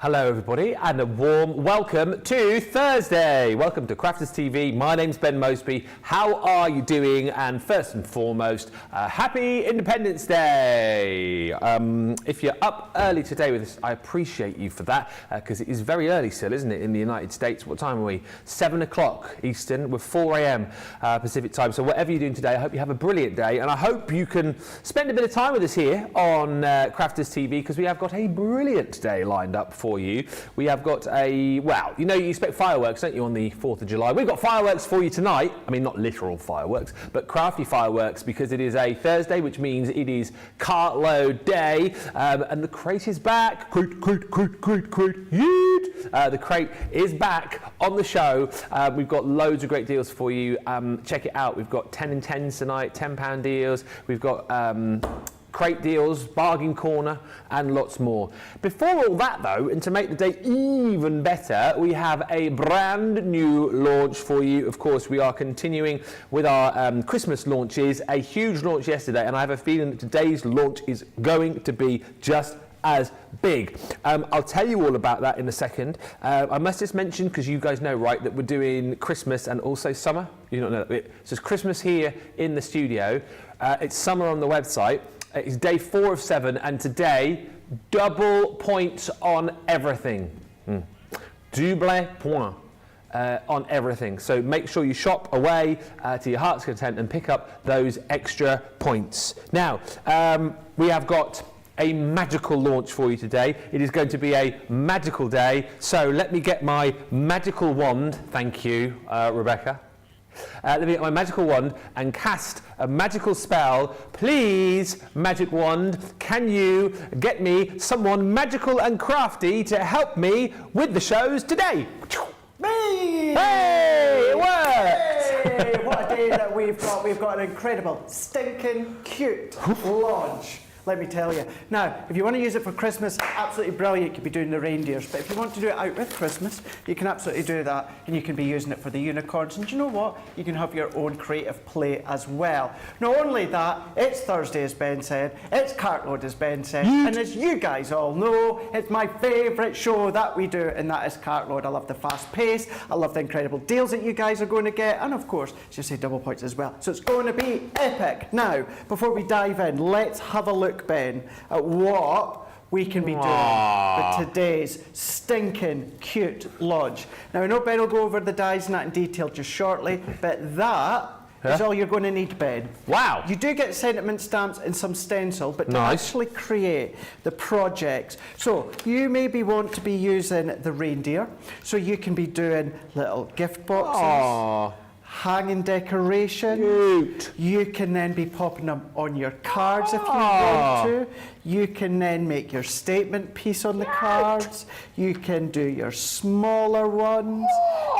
Hello everybody and a warm welcome to Thursday. Welcome to Crafters TV. My name's Ben Moseby. How are you doing? And first and foremost, happy Independence Day. If you're up early today with us, I appreciate you for that because it is very early still, isn't it, in the United States? What time are we? 7 o'clock Eastern. We're 4 a.m. Pacific time. So whatever you're doing today, I hope you have a brilliant day and I hope you can spend a bit of time with us here on Crafters TV because we have got a brilliant day lined up for you. We have got well, you know, you expect fireworks, don't you, on the 4th of July? We've got fireworks for you tonight. I mean, not literal fireworks, but crafty fireworks because it is a Thursday, which means it is cartload day, and the crate is back. Crate. The crate is back on the show. We've got loads of great deals for you. Check it out. We've got 10 and 10s tonight, £10 deals. We've got crate deals, bargain corner, and lots more. Before all that though, and to make the day even better, we have a brand new launch for you. Of course, we are continuing with our Christmas launches, a huge launch yesterday, and I have a feeling that today's launch is going to be just as big. I'll tell you all about that in a second. I must just mention, because you guys know, right, that we're doing Christmas and also summer. You don't know that bit. So it's Christmas here in the studio. It's summer on the website. It's day 4 of 7, and today, double points on everything. Double point on everything. So make sure you shop away to your heart's content and pick up those extra points. Now, we have got a magical launch for you today. It is going to be a magical day. So let me get my magical wand. Thank you, Rebecca. Let me get my magical wand and cast a magical spell. Please, magic wand, can you get me someone magical and crafty to help me with the shows today? Me! Hey, it worked! Hey, what a day that we've got. We've got an incredible, stinking cute launch. Let me tell you. Now, if you want to use it for Christmas, absolutely brilliant. You could be doing the reindeers. But if you want to do it out with Christmas, you can absolutely do that. And you can be using it for the unicorns. And do you know what? You can have your own creative play as well. Not only that, it's Thursday, as Ben said. It's Cartload, as Ben said. And as you guys all know, it's my favourite show that we do, and that is Cartload. I love the fast pace. I love the incredible deals that you guys are going to get. And of course, just say double points as well. So it's going to be epic. Now, before we dive in, let's have a look, Ben, at what we can be doing with today's stinking cute launch. Now, I know Ben will go over the dies and that in detail just shortly, but that is all you're going to need, Ben. Wow. You do get sentiment stamps and some stencil, but to actually create the projects. So you maybe want to be using the reindeer, so you can be doing little gift boxes. Hanging decoration. Cute. You can then be popping them on your cards if you want to. You can then make your statement piece on the cards. You can do your smaller ones.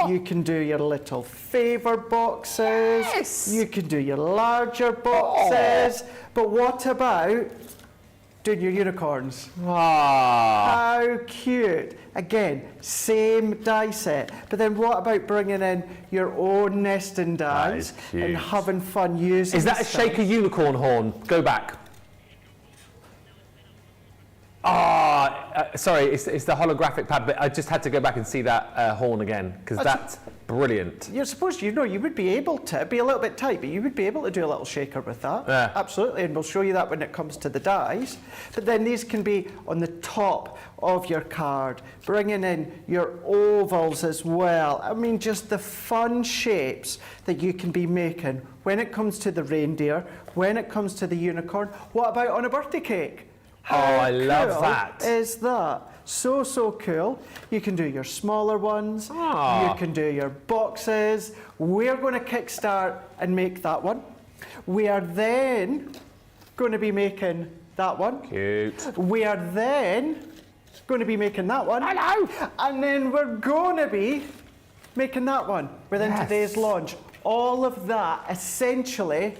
You can do your little favour boxes. Yes. You can do your larger boxes. But what about doing your unicorns? How cute. Again, same die set. But then what about bringing in your own nesting dies and having fun using Is that a shaker unicorn horn? Go back. Sorry, it's the holographic pad, but I just had to go back and see that horn again, because that's brilliant. You're supposed to, you know, you would be able to, it'd be a little bit tight, but you would be able to do a little shaker with that. Yeah. Absolutely, and we'll show you that when it comes to the dies. But then these can be on the top of your card, bringing in your ovals as well. I mean, just the fun shapes that you can be making when it comes to the reindeer, when it comes to the unicorn. What about on a birthday cake? I love that. Is that so cool? You can do your smaller ones. You can do your boxes. We're going to kickstart and make that one. We are then going to be making that one. Cute. We are then going to be making that one. Hello. And then we're going to be making that one within today's launch. All of that essentially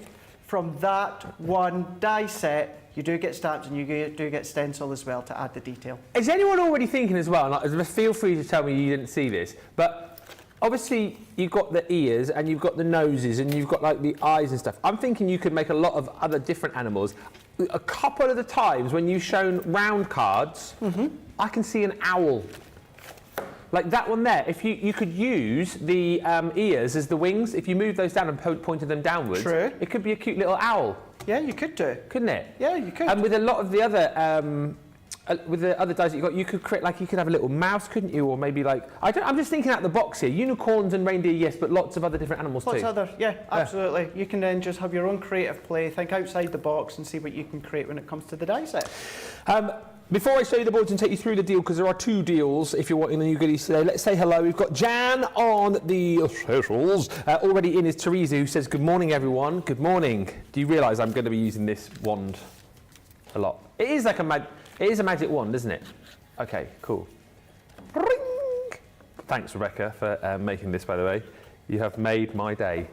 from that one die set. You do get stamps and you do get stencil as well to add the detail. Is anyone already thinking as well, and feel free to tell me you didn't see this, but obviously you've got the ears and you've got the noses and you've got like the eyes and stuff. I'm thinking you could make a lot of other different animals. a couple of the times when you've shown round cards, I can see an owl. Like that one there, if you could use the ears as the wings, if you move those down and pointed them downwards, True. it could be a cute little owl, Yeah, you could do. couldn't it? Yeah, you could. And with a lot of the other with the other dice that you got, you could create, like, you could have a little mouse, couldn't you? Or maybe like, I'm just thinking out the box here. Unicorns and reindeer, yes, but lots of other different animals Lots too. of other, yeah, absolutely. You can then just have your own creative play, think outside the box and see what you can create when it comes to the die set. Before I show you the boards and take you through the deal, because there are 2 deals if you're wanting the new goodies today, let's say hello. We've got Jan on the socials. Already in is Teresa, who says, good morning, everyone. Good morning. Do you realise I'm going to be using this wand a lot? It is like it is a magic wand, isn't it? Okay, cool. Ring! Thanks, Rebecca, for making this, by the way. You have made my day.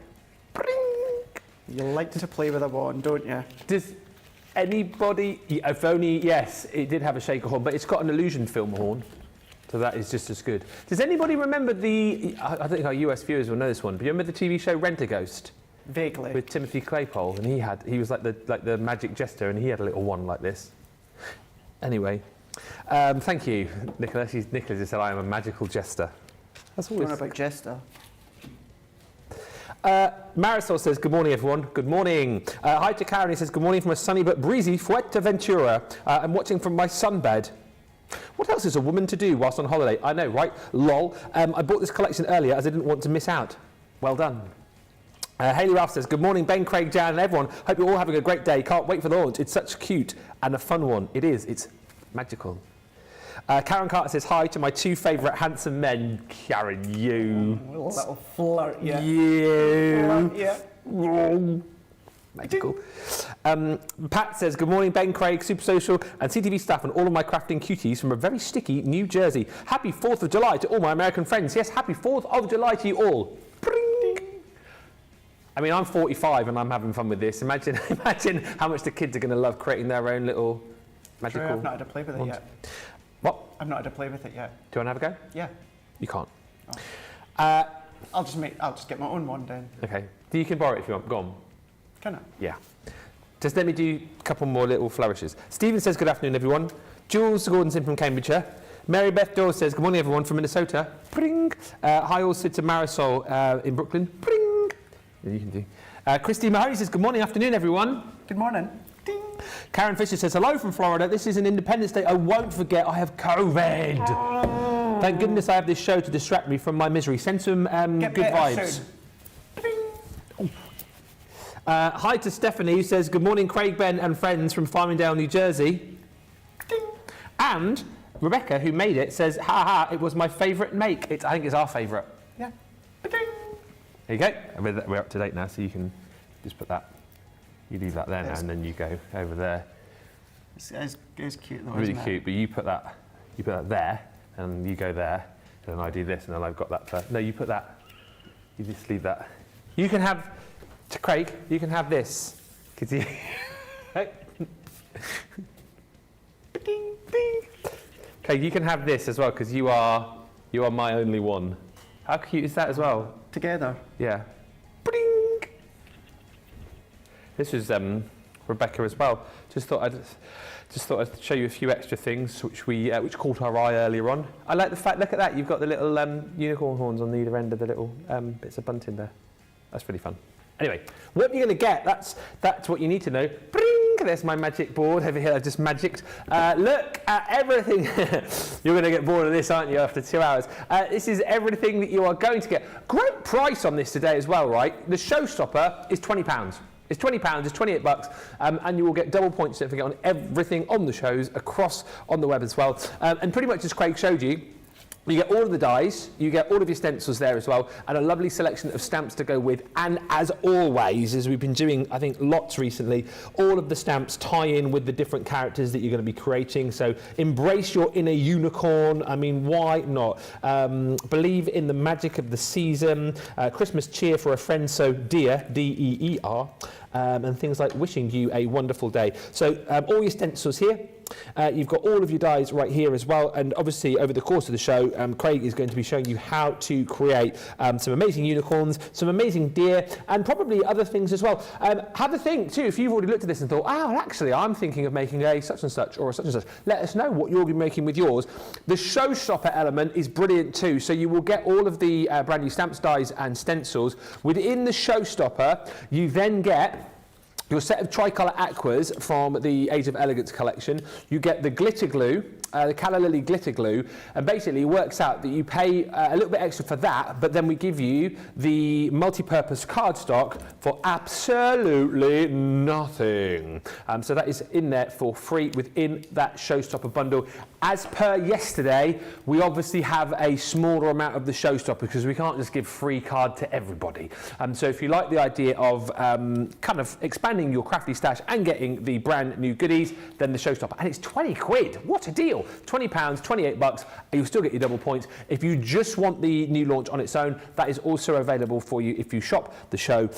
Ring! You like to play with a wand, don't you? Does anybody, if only, yes, it did have a shaker horn, but it's got an illusion film horn, so that is just as good. Does anybody remember I think our US viewers will know this one, but you remember the TV show Rent-A-Ghost? Vaguely. With Timothy Claypole, and he was like the magic jester, and he had a little wand like this. Anyway, thank you, Nicholas. Nicholas has said I am a magical jester. That's always What about Jester? Marisol says, good morning, everyone. Good morning. Hi to Karen. He says, good morning from a sunny but breezy Fuerteventura. I'm watching from my sunbed. What else is a woman to do whilst on holiday? I know, right? Lol. I bought this collection earlier as I didn't want to miss out. Well done. Hayley Ralph says, good morning, Ben, Craig, Jan, and everyone. Hope you're all having a great day. Can't wait for the launch. It's such cute and a fun one. It is. It's magical. Karen Carter says, hi to my 2 favourite handsome men. Karen, you. Little flirt, yeah. You. Yeah. Magical. Pat says, good morning, Ben, Craig, Super Social, and CTV staff, and all of my crafting cuties from a very sticky New Jersey. Happy 4th of July to all my American friends. Yes, happy 4th of July to you all. Bring. I mean, I'm 45 and I'm having fun with this. Imagine how much the kids are going to love creating their own little magical. True, I've not had to play with it yet. What? I've not had to play with it yet. Do you want to have a go? Yeah. You can't. Oh. I'll just get my own one then. Okay. You can borrow it if you want. Go on. Can I? Yeah. Just let me do a couple more little flourishes. Stephen says, good afternoon, everyone. Jules Gordonson from Cambridgeshire. Mary Beth Dawes says, good morning, everyone from Minnesota. Pring. Hi also to Marisol in Brooklyn. Pring. Yeah, you can do. Christy Mahoney says, good morning, afternoon, everyone. Good morning. Ding. Karen Fisher says, hello from Florida. This is an Independence Day. I won't forget I have COVID. Oh. Thank goodness I have this show to distract me from my misery. Send some good vibes. Hi to Stephanie, who says, good morning, Craig, Ben and friends from Farmingdale, New Jersey. Ding. And Rebecca, who made it, says, ha ha, it was my favourite make. I think it's our favourite. Yeah. There you go. We're up to date now, so you can just put that. You leave that there now, and then you go over there. It's cute though, really isn't cute, but you put that there, and you go there, and then I do this, and then I've got that first. No, you put that. You just leave that. You can have, to Craig, you can have this. Cause you ding, ding. Craig, you can have this as well, because you are my only one. How cute is that as well? Together. Yeah. Bring. This was Rebecca as well. Just thought I'd show you a few extra things which caught our eye earlier on. I like the fact. Look at that. You've got the little unicorn horns on either end of the little bits of bunting there. That's really fun. Anyway, what you're going to get. That's what you need to know. Bring. There's my magic board over here. I've just magicked. Look at everything. You're going to get bored of this, aren't you, after 2 hours? This is everything that you are going to get. Great price on this today as well, right? The Showstopper is £20. It's £20, it's 28 bucks, and you will get double points, don't forget, on everything on the shows, across on the web as well. And pretty much as Craig showed you, you get all of the dies, you get all of your stencils there as well, and a lovely selection of stamps to go with. And as always, as we've been doing, I think, lots recently, all of the stamps tie in with the different characters that you're going to be creating. So embrace your inner unicorn. I mean, why not? Believe in the magic of the season. Christmas cheer for a friend so dear, D-E-E-R. And things like wishing you a wonderful day. So all your stencils here. You've got all of your dies right here as well, and obviously over the course of the show, Craig is going to be showing you how to create some amazing unicorns, some amazing deer, and probably other things as well. Have a think too, if you've already looked at this and thought, oh, actually, I'm thinking of making a such and such or a such and such. Let us know what you'll be making with yours. The Showstopper element is brilliant too, so you will get all of the brand new stamps, dies, and stencils. Within the Showstopper, you then get your set of tricolour aquas from the Age of Elegance collection. You get the glitter glue, the Calla Lily glitter glue, and basically it works out that you pay a little bit extra for that, but then we give you the multi-purpose cardstock for absolutely nothing. So that is in there for free within that Showstopper bundle. As per yesterday, we obviously have a smaller amount of the Showstopper because we can't just give free card to everybody. So if you like the idea of kind of expanding your crafty stash and getting the brand new goodies, then the Showstopper, and it's 20 quid. What a deal. £20, $28, you'll still get your double points. If you just want the new launch on its own, that is also available for you if you shop the show.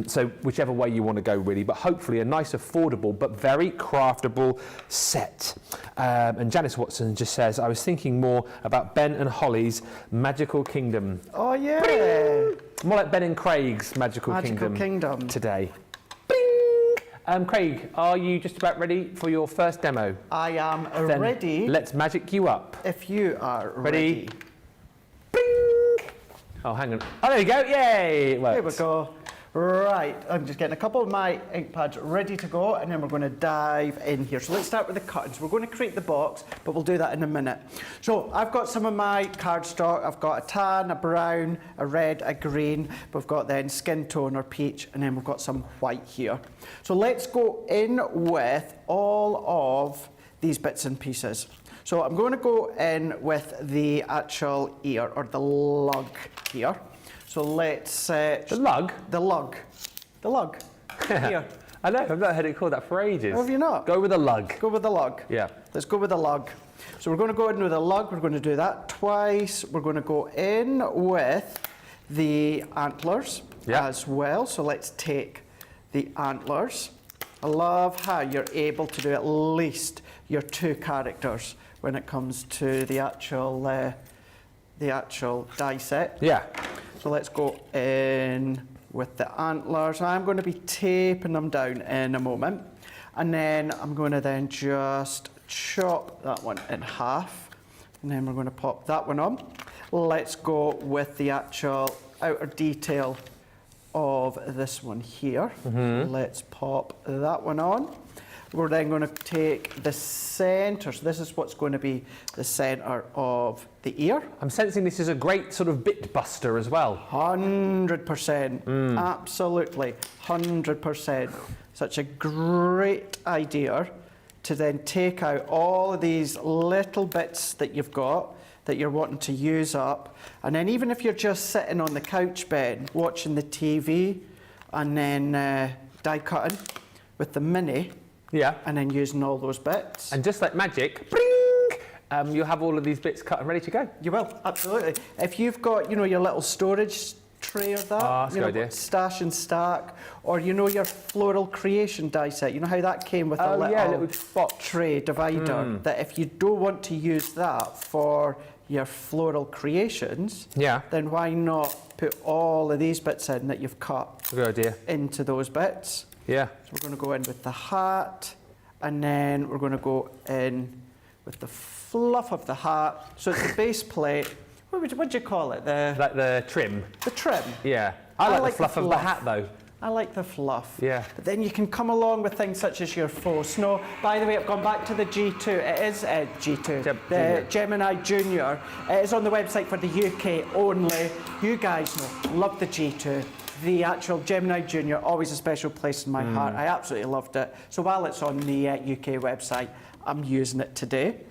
So whichever way you want to go really, but hopefully a nice, affordable, but very craftable set. And Janice Watson just says, I was thinking more about Ben and Holly's Magical Kingdom. Oh yeah. Bling! More like Ben and Craig's Magical Kingdom today. Craig, are you just about ready for your first demo? I am Then ready. Let's magic you up. If you are Ready? Bing! Oh, hang on. Oh, there we go. Yay! It worked. Here we go. Right, I'm just getting a couple of my ink pads ready to go, and then we're going to dive in here. So let's start with the cuttings. We're going to create the box, but we'll do that in a minute. So I've got some of my cardstock. I've got a tan, a brown, a red, a green. We've got then skin tone or peach, and then we've got some white here. So let's go in with all of these bits and pieces. So I'm going to go in with the actual ear, or the lug here. So let's... the lug? The lug. The lug. Here. I know, I've not heard it called that for ages. Have you not? Go with the lug. Go with the lug. Yeah. Let's go with the lug. So we're going to go in with the lug. We're going to do that twice. We're going to go in with the antlers as well. So let's take the antlers. I love how you're able to do at least your 2 characters when it comes to the actual die set. Yeah. So let's go in with the antlers. I'm going to be taping them down in a moment. And then I'm going to then just chop that one in half. And then we're going to pop that one on. Let's go with the actual outer detail of this one here. Let's pop that one on. We're then going to take the centre. So this is what's going to be the centre of the ear. I'm sensing this is a great sort of bit buster as well. 100%. Absolutely. 100%. Such a great idea to then take out all of these little bits that you've got that you're wanting to use up. And then even if you're just sitting on the couch bed watching the TV and then die cutting with the mini, and then using all those bits. And just like magic, bling, you'll have all of these bits cut and ready to go. You will, absolutely. If you've got, you know, your little storage tray or that, that's a good idea. Stash and stack, or you know your floral creation die set, you know how that came with a little spot tray divider, that if you don't want to use that for your floral creations, then why not put all of these bits in that you've cut good idea. Into those bits. Yeah. So we're going to go in with the hat, and then we're going to go in with the fluff of the hat. So it's the base plate. What do you call it? Like the trim. The trim. Yeah. I like the fluff of the hat though. I like the fluff. Yeah. But then you can come along with things such as your faux snow. By the way, I've gone back to the G2. It is G2. The Gemini Junior. It is on the website for the UK only. You guys know, love the G2. The actual Gemini Junior, always a special place in my heart. I absolutely loved it. So while it's on the UK website, I'm using it today.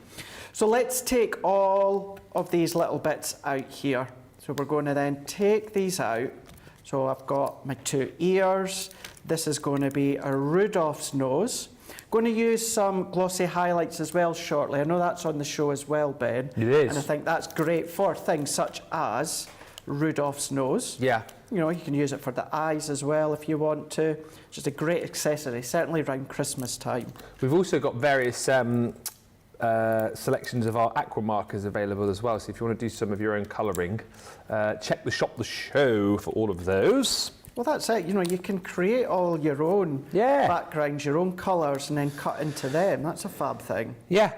So let's take all of these little bits out here. So we're going to then take these out. So I've got my 2 ears. This is going to be a Rudolph's nose. Going to use some glossy highlights as well shortly. I know that's on the show as well, Ben. It is. And I think that's great for things such as Rudolph's nose. Yeah. You know, you can use it for the eyes as well if you want to. Just a great accessory, certainly around Christmas time. We've also got various selections of our aqua markers available as well. So if you want to do some of your own colouring, check the shop, the show for all of those. Well, that's it. You know, you can create all your own backgrounds, your own colours, and then cut into them. That's a fab thing. Yeah.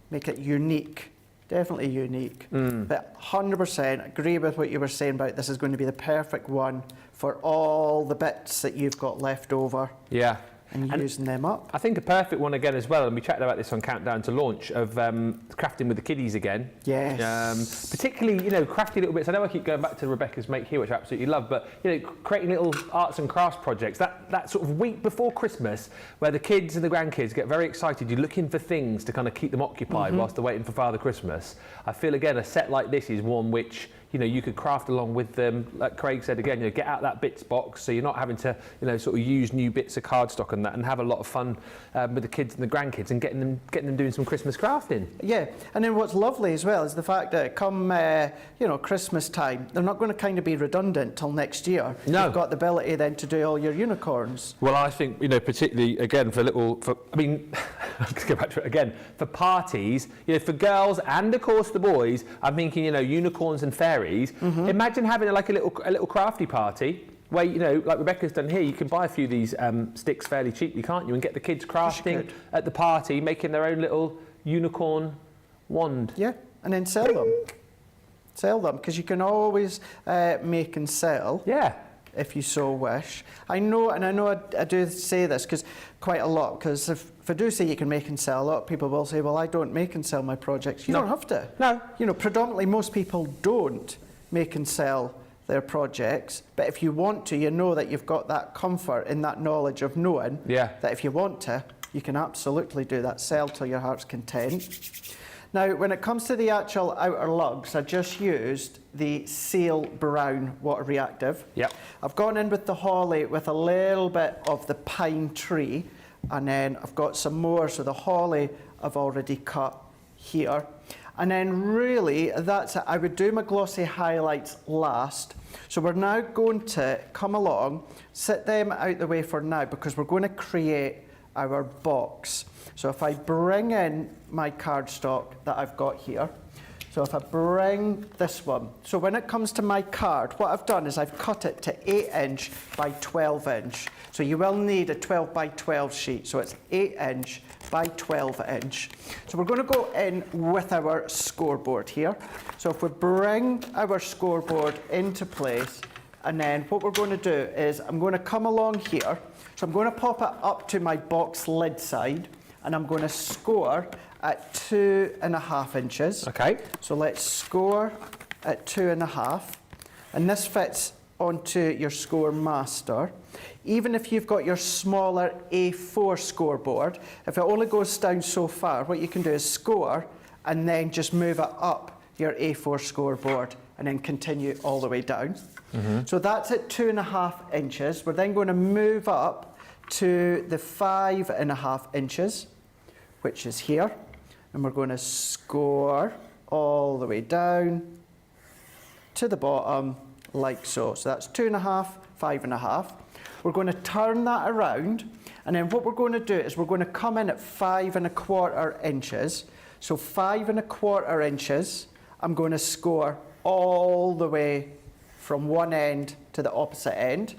Make it unique. Definitely unique. But 100% agree with what you were saying about this is going to be the perfect one for all the bits that you've got left over. Yeah. And using them up. I think a perfect one again as well, and we chatted about this on Countdown to Launch, of crafting with the kiddies again. Yes. Particularly, you know, crafty little bits. I know I keep going back to Rebecca's Make Here, which I absolutely love, but, you know, creating little arts and crafts projects, that sort of week before Christmas, where the kids and the grandkids get very excited, you're looking for things to kind of keep them occupied whilst they're waiting for Father Christmas. I feel, again, a set like this is one which, you know, you could craft along with them. Like Craig said again, you know, get out that bits box so you're not having to, you know, sort of use new bits of cardstock and that, and have a lot of fun with the kids and the grandkids and getting them doing some Christmas crafting. Yeah, and then what's lovely as well is the fact that come, you know, Christmas time, they're not going to kind of be redundant till next year. No. You've got the ability then to do all your unicorns. Well, I think, you know, particularly again I mean, let's go back to it again. For parties, you know, for girls and of course the boys, I'm thinking, you know, unicorns and fairies. Imagine having like a little crafty party where, you know, like Rebecca's done here, you can buy a few of these sticks fairly cheaply, can't you, and get the kids crafting at the party, making their own little unicorn wand. Yeah, and then sell them. Sell them, because you can always make and sell. Yeah. If you so wish. I know I do say this because quite a lot, because if I do say you can make and sell, a lot of people will say, well, I don't make and sell my projects. You don't have to. No. You know, predominantly most people don't make and sell their projects, but if you want to, you know that you've got that comfort in that knowledge of knowing that if you want to, you can absolutely do that, sell till your heart's content. Now, when it comes to the actual outer lugs, I just used the Seal Brown Water Reactive. Yep. I've gone in with the holly with a little bit of the pine tree, and then I've got some more, so the holly I've already cut here. And then really, that's it. I would do my glossy highlights last. So we're now going to come along, sit them out the way for now, because we're going to create our box. So if I bring in my cardstock that I've got here, so if I bring this one, so when it comes to my card, what I've done is I've cut it to 8" by 12". So you will need a 12 by 12 sheet, so it's 8" by 12". So we're going to go in with our scoreboard here. So if we bring our scoreboard into place, and then what we're going to do is I'm going to come along here, so I'm going to pop it up to my box lid side, and I'm going to score at 2.5 inches. Okay. So let's score at 2.5. And this fits onto your Score Master. Even if you've got your smaller A4 scoreboard, if it only goes down so far, what you can do is score and then just move it up your A4 scoreboard and then continue all the way down. So that's at 2.5 inches. We're then going to move up to the 5.5 inches, which is here, and we're going to score all the way down to the bottom like so. So that's 2.5, 5.5. We're going to turn that around, and then what we're going to do is we're going to come in at 5.25 inches. So 5.25 inches, I'm going to score all the way from one end to the opposite end,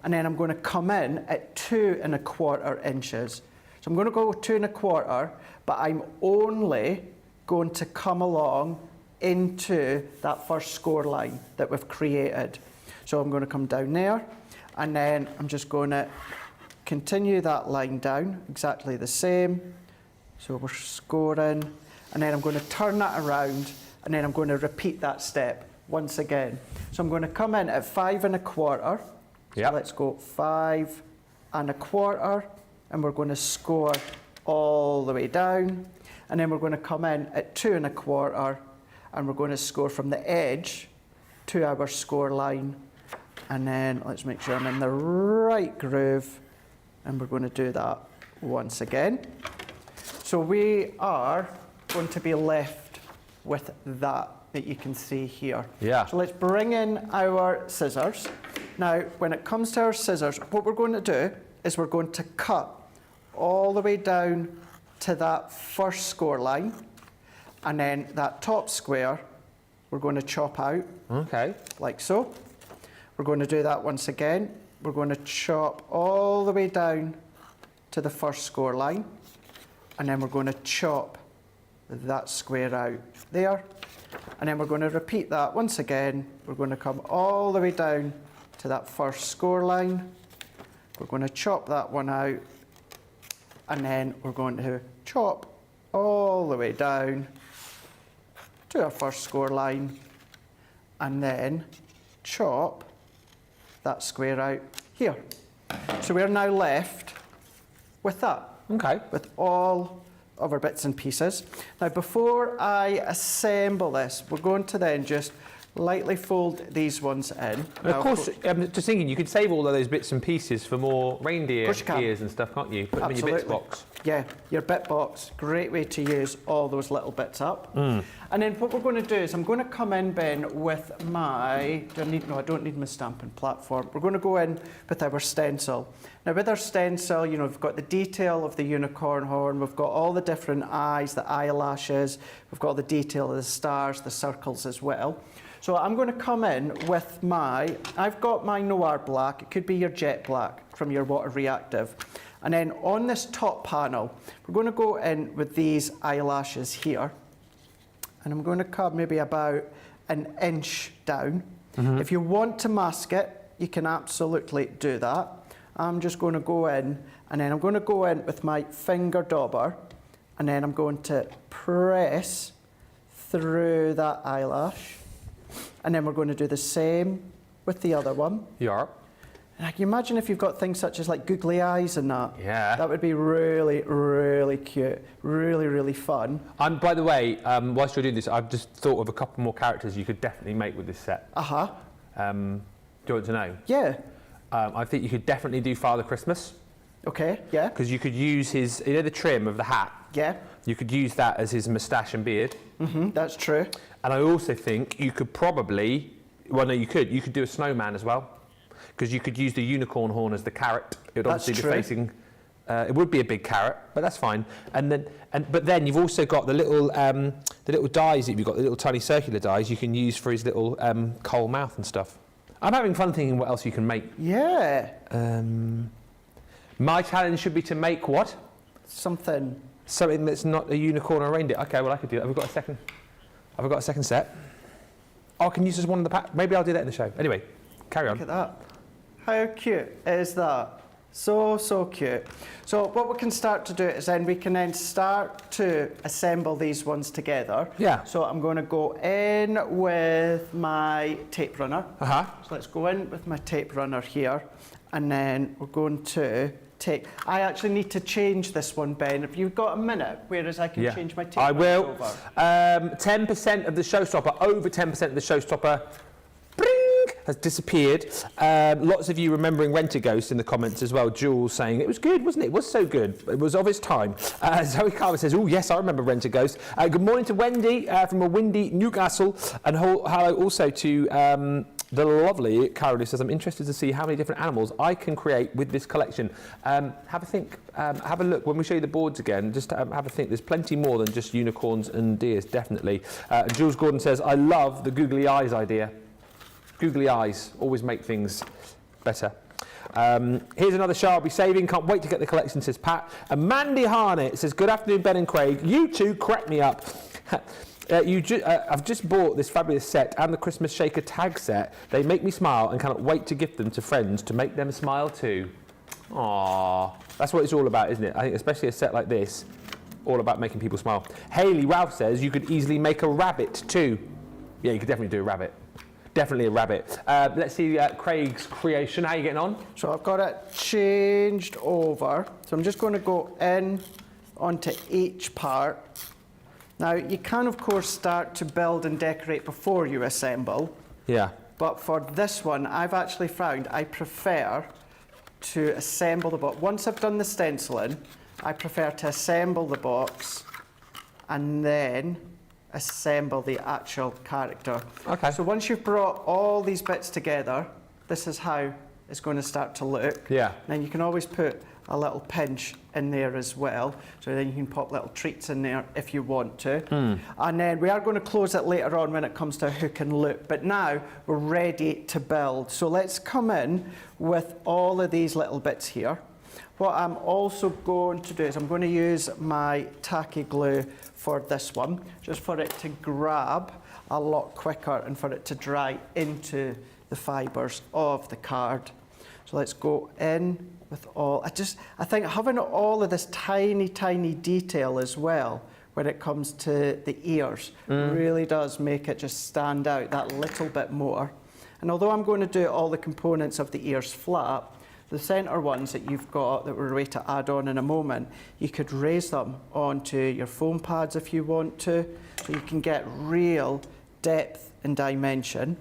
and then I'm going to come in at 2.25 inches. So I'm going to go 2.25, but I'm only going to come along into that first score line that we've created. So I'm going to come down there, and then I'm just going to continue that line down, exactly the same. So we're scoring, and then I'm going to turn that around, and then I'm going to repeat that step once again. So I'm going to come in at 5.25. So let's go 5.25. And we're going to score all the way down, and then we're going to come in at 2.25, and we're going to score from the edge to our score line, and then let's make sure I'm in the right groove, and we're going to do that once again. So we are going to be left with that that you can see here. Yeah. So let's bring in our scissors. Now, when it comes to our scissors, what we're going to do is we're going to cut all the way down to that first score line, and then that top square we're going to chop out. Okay. Like so. We're going to do that once again. We're going to chop all the way down to the first score line, and then we're going to chop that square out there, and then we're going to repeat that once again. We're going to come all the way down to that first score line. We're going to chop that one out, and then we're going to chop all the way down to our first score line, and then chop that square out here. So we're now left with that. Okay. With all of our bits and pieces. Now, before I assemble this, we're going to then just lightly fold these ones in. And Now, of course, I'm just thinking, you could save all of those bits and pieces for more reindeer ears and stuff, can't you? Put them in your bits box. Yeah, your bit box, great way to use all those little bits up. And then what we're going to do is I'm going to come in, Ben, with my, I don't need my stamping platform. We're going to go in with our stencil. Now with our stencil, you know, we've got the detail of the unicorn horn, we've got all the different eyes, the eyelashes, we've got the detail of the stars, the circles as well. So I'm going to come in with I've got my Noir Black, it could be your Jet Black from your Water Reactive. And then on this top panel, we're going to go in with these eyelashes here. And I'm going to come maybe about an inch down. If you want to mask it, you can absolutely do that. I'm just going to go in, and then I'm going to go in with my finger dauber, and then I'm going to press through that eyelash. And then we're going to do the same with the other one. Yeah. And I can imagine if you've got things such as like googly eyes and that. Yeah. That would be really, really cute. Really, really fun. By the way, whilst you're doing this, I've just thought of a couple more characters you could definitely make with this set. Do you want to know? Yeah. I think you could definitely do Father Christmas. Okay, yeah. Because you could use his, you know, the trim of the hat? Yeah. You could use that as his moustache and beard. That's true. And I also think you could probably, well, no, you could do a snowman as well. Because you could use the unicorn horn as the carrot. It would obviously be facing, it would be a big carrot, but that's fine. But then you've also got the little dies that you've got, the little tiny circular dies you can use for his little coal mouth and stuff. I'm having fun thinking what else you can make. Yeah. My challenge should be to make what? Something that's not a unicorn or a reindeer. Okay, well I could do that. Have we got a second set? Oh, I can use this one in the pack. Maybe I'll do that in the show. Anyway, carry on. Look at that. How cute is that? So, so cute. So what we can start to do is then we can then start to assemble these ones together. Yeah. So I'm going to go in with my tape runner. So let's go in with my tape runner here, and then we're going to I actually need to change this one, Ben. If you've got a minute, whereas I can change my tape runner over. I will. 10% of the Showstopper, over 10% of the Showstopper, has disappeared. Lots of you remembering Rent-A-Ghost in the comments as well. Jules saying, it was good, wasn't it? It was so good. It was of its time. Zoe Carver says, oh, yes, I remember Rent-A-Ghost. Good morning to Wendy from a windy Newcastle. And hello also to the lovely Carol, who says, I'm interested to see how many different animals I can create with this collection. Have a think, have a look. When we show you the boards again, just have a think. There's plenty more than just unicorns and deers, definitely. Jules Gordon says, I love the googly eyes idea. Googly eyes always make things better. Here's another show I'll be saving. Can't wait to get the collection, says Pat. And Mandy Harnett says, good afternoon, Ben and Craig. You two crack me up. I've just bought this fabulous set and the Christmas Shaker tag set. They make me smile and cannot wait to gift them to friends to make them smile too. Aww. That's what it's all about, isn't it? I think especially a set like this, all about making people smile. Hayley Ralph says you could easily make a rabbit too. Yeah, you could definitely do a rabbit. Definitely a rabbit. Let's see Craig's creation. How are you getting on? So I've got it changed over. So I'm just going to go in onto each part. Now, you can, of course, start to build and decorate before you assemble. Yeah. But for this one, I've actually found I prefer to assemble the box. Once I've done the stenciling, I prefer to assemble the box and then assemble the actual character. Okay. So once you've brought all these bits together, this is how it's going to start to look. Yeah. Then you can always put a little pinch in there as well, so then you can pop little treats in there if you want to. And then we are going to close it later on when it comes to hook and loop, but now we're ready to build. So let's come in with all of these little bits here. What I'm also going to do is I'm going to use my tacky glue for this one, just for it to grab a lot quicker and for it to dry into the fibres of the card. So let's go in with all, I think having all of this tiny, tiny detail as well when it comes to the ears really does make it just stand out that little bit more. And although I'm going to do all the components of the ears flat, the centre ones that you've got that we're ready to add on in a moment, you could raise them onto your foam pads if you want to, so you can get real depth and dimension.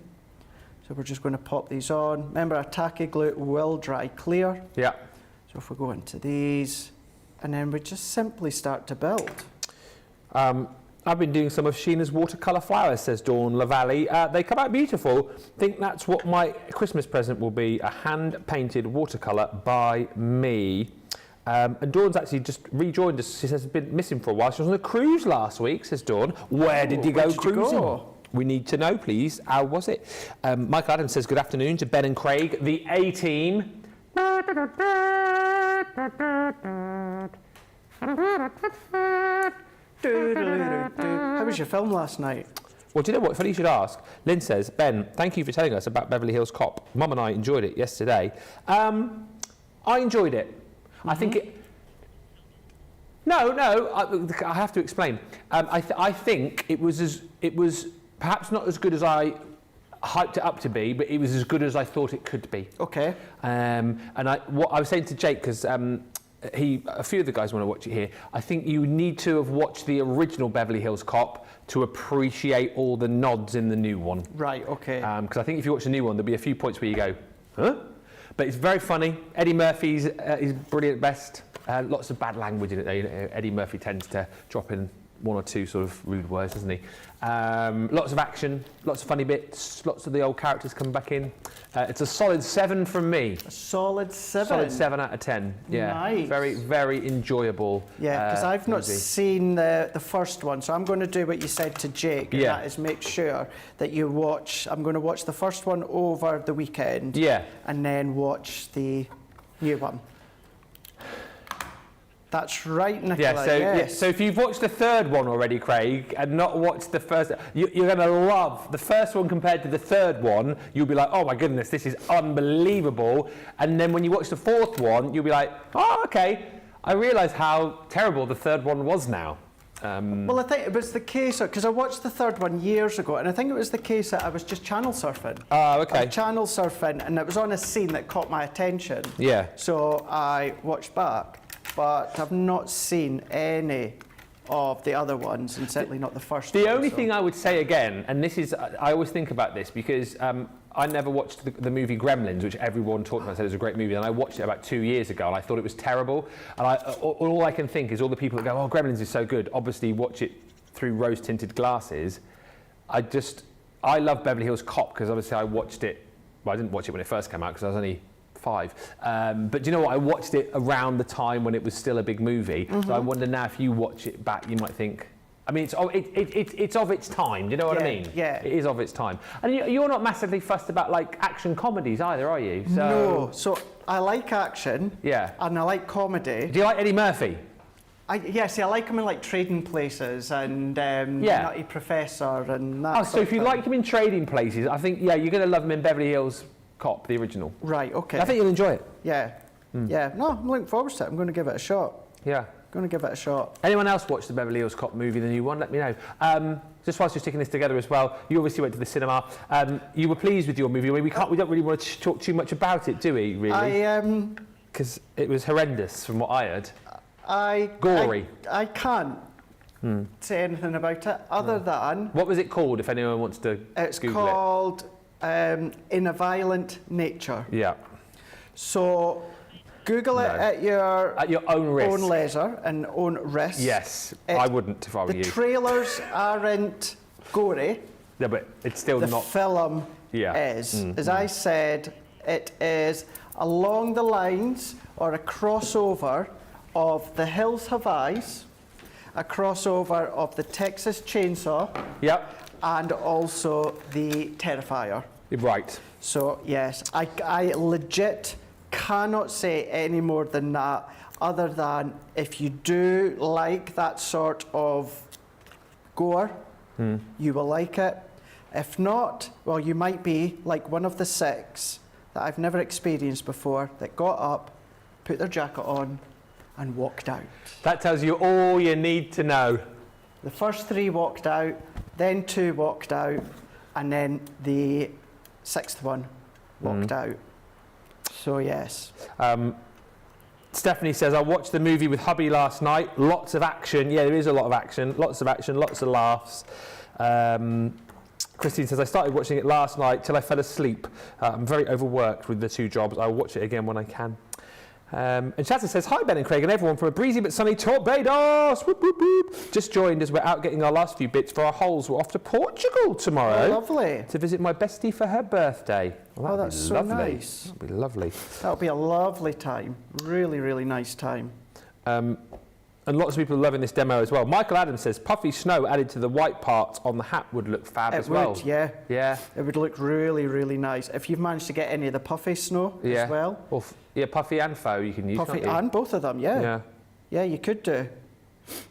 So we're just going to pop these on. Remember, our tacky glue will dry clear. Yeah. So if we go into these, and then we just simply start to build. I've been doing some of Sheena's watercolour flowers, says Dawn LaValle. They come out beautiful. Think that's what my Christmas present will be, a hand-painted watercolour by me. And Dawn's actually just rejoined us. She says she's been missing for a while. She was on a cruise last week, says Dawn. Where did you go cruising? We need to know, please. How was it? Michael Adams says good afternoon to Ben and Craig, the A-Team. How was your film last night? Well, do you know what? Funny you should ask. Lynn says, Ben, thank you for telling us about Beverly Hills Cop. Mum and I enjoyed it yesterday. I enjoyed it. I think it... No, I have to explain. I think it was perhaps not as good as I hyped it up to be, but it was as good as I thought it could be. Okay. And what I was saying to Jake, because a few of the guys want to watch it here, I think you need to have watched the original Beverly Hills Cop to appreciate all the nods in the new one. Right, okay. Because I think if you watch the new one, there'll be a few points where you go, huh? But it's very funny. Eddie Murphy's is brilliant at best. Lots of bad language in it, though. You know, Eddie Murphy tends to drop in one or two sort of rude words, doesn't he? Lots of action, lots of funny bits, lots of the old characters come back in. It's a solid 7 from me. A solid 7? Solid 7 out of 10, yeah. Nice. Very, very enjoyable. Yeah, because I've not seen the first one, so I'm going to do what you said to Jake, and that is make sure that you watch, I'm going to watch the first one over the weekend, and then watch the new one. That's right, Nicola. So if you've watched the third one already, Craig, and not watched the first, you're going to love the first one compared to the third one. You'll be like, oh my goodness, this is unbelievable. And then when you watch the fourth one, you'll be like, oh, okay, I realise how terrible the third one was now. Well, I think it was the case, because I watched the third one years ago, and I think it was the case that I was just channel surfing. Oh, okay. I was channel surfing, and it was on a scene that caught my attention. Yeah. So I watched back. But I've not seen any of the other ones, and certainly not the first one. The only thing I would say again, and this is, I always think about this because I never watched the movie Gremlins, which everyone talked about, said it was a great movie, and I watched it about 2 years ago, and I thought it was terrible. And all I can think is all the people that go, oh, Gremlins is so good, obviously watch it through rose-tinted glasses. I love Beverly Hills Cop because obviously I watched it, well, I didn't watch it when it first came out because I was only 5. But do you know what? I watched it around the time when it was still a big movie. So I wonder now if you watch it back, you might think, I mean, it's of its time. Do you know what I mean? Yeah. It is of its time. And you're not massively fussed about like action comedies either, are you? No. So I like action. Yeah. And I like comedy. Do you like Eddie Murphy? I like him in like Trading Places and Nutty Professor and that. Oh, so if you like him in Trading Places, I think you're going to love him in Beverly Hills Cop, the original. Right, okay. I think you'll enjoy it. Yeah. Yeah. No, I'm looking forward to it. I'm going to give it a shot. Yeah. Going to give it a shot. Anyone else watch the Beverly Hills Cop movie, the new one? Let me know. Just whilst you're sticking this together as well, you obviously went to the cinema. You were pleased with your movie. I mean, we don't really want to talk too much about it, do we, really? Because it was horrendous from what I heard. Gory. I can't say anything about it other than... What was it called, if anyone wants to Google it? It's called In a Violent Nature. Yeah. So, Google it at your own risk. own leisure and own risk. Yes, I wouldn't if I were you. The trailers aren't gory. Yeah, but it's still The not. film is. As I said, it is along the lines or a crossover of The Hills Have Eyes, a crossover of the Texas Chainsaw, and also the Terrifier. Right. So yes, I legit cannot say any more than that, other than if you do like that sort of gore, you will like it. If not, well, you might be like one of the 6 that I've never experienced before that got up, put their jacket on, and walked out. That tells you all you need to know. The first 3 walked out, then 2 walked out, and then the 6th one walked out. So yes. Stephanie says, I watched the movie with hubby last night. Lots of action. Yeah, there is a lot of action. Lots of action, lots of laughs. Christine says, I started watching it last night till I fell asleep. I'm very overworked with the 2 jobs. I'll watch it again when I can. And Shazza says, hi Ben and Craig and everyone from a breezy but sunny Barbados. Whoop, whoop, whoop. Just joined as we're out getting our last few bits for our holes. We're off to Portugal tomorrow. Oh, lovely. To visit my bestie for her birthday. Well, oh, that's so nice. That'll be lovely. That'll be a lovely time. Really, really nice time. And lots of people are loving this demo as well. Michael Adams says, puffy snow added to the white parts on the hat would look fab as well. It would, yeah. Yeah. It would look really, really nice. If you've managed to get any of the puffy snow as well. Or puffy and faux you can use. Puffy and both of them, yeah. Yeah, you could do.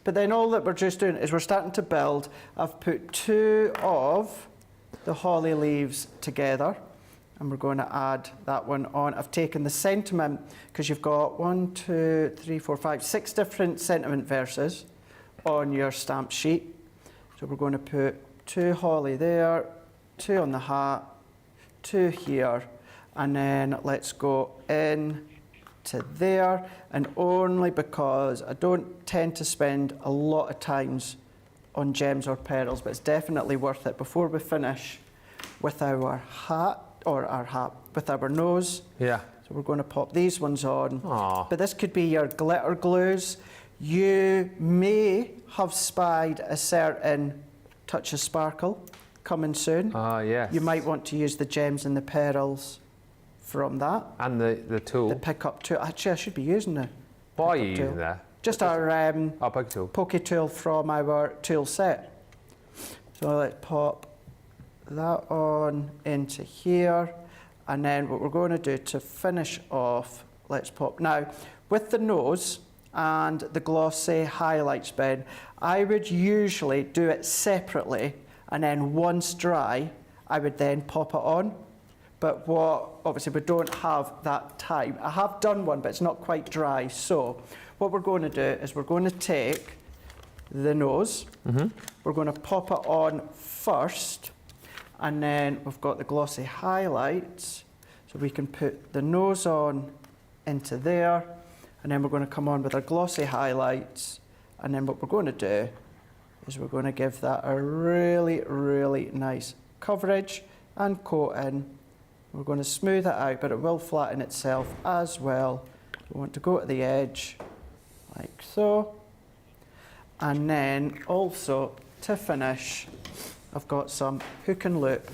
But then all that we're just doing is we're starting to build. I've put 2 of the holly leaves together, and we're going to add that one on. I've taken the sentiment, because you've got 1, 2, 3, 4, 5, 6 different sentiment verses on your stamp sheet. So we're going to put 2 holly there, 2 on the hat, 2 here, and then let's go in to there, and only because I don't tend to spend a lot of times on gems or pearls, but it's definitely worth it before we finish with our hat, with our nose. Yeah. So we're going to pop these ones on. Aww. But this could be your glitter glues. You may have spied a certain touch of sparkle coming soon. Yes. You might want to use the gems and the pearls from that. And the tool. The pick-up tool. Actually, I should be using the What are you tool. using there? Just our poke tool. poke tool from our tool set. So let's pop that on into here, and then what we're going to do to finish off, let's pop now with the nose and the glossy highlights, Ben. I would usually do it separately, and then once dry I would then pop it on, but obviously we don't have that time. I have done one, but it's not quite dry. So what we're going to do is we're going to take the nose, we're going to pop it on first, and then we've got the glossy highlights, so we can put the nose on into there, and then we're going to come on with our glossy highlights, and then what we're going to do is we're going to give that a really, really nice coverage and coating. We're going to smooth it out, but it will flatten itself as well. We want to go to the edge, like so. And then also, to finish, I've got some hook and loop.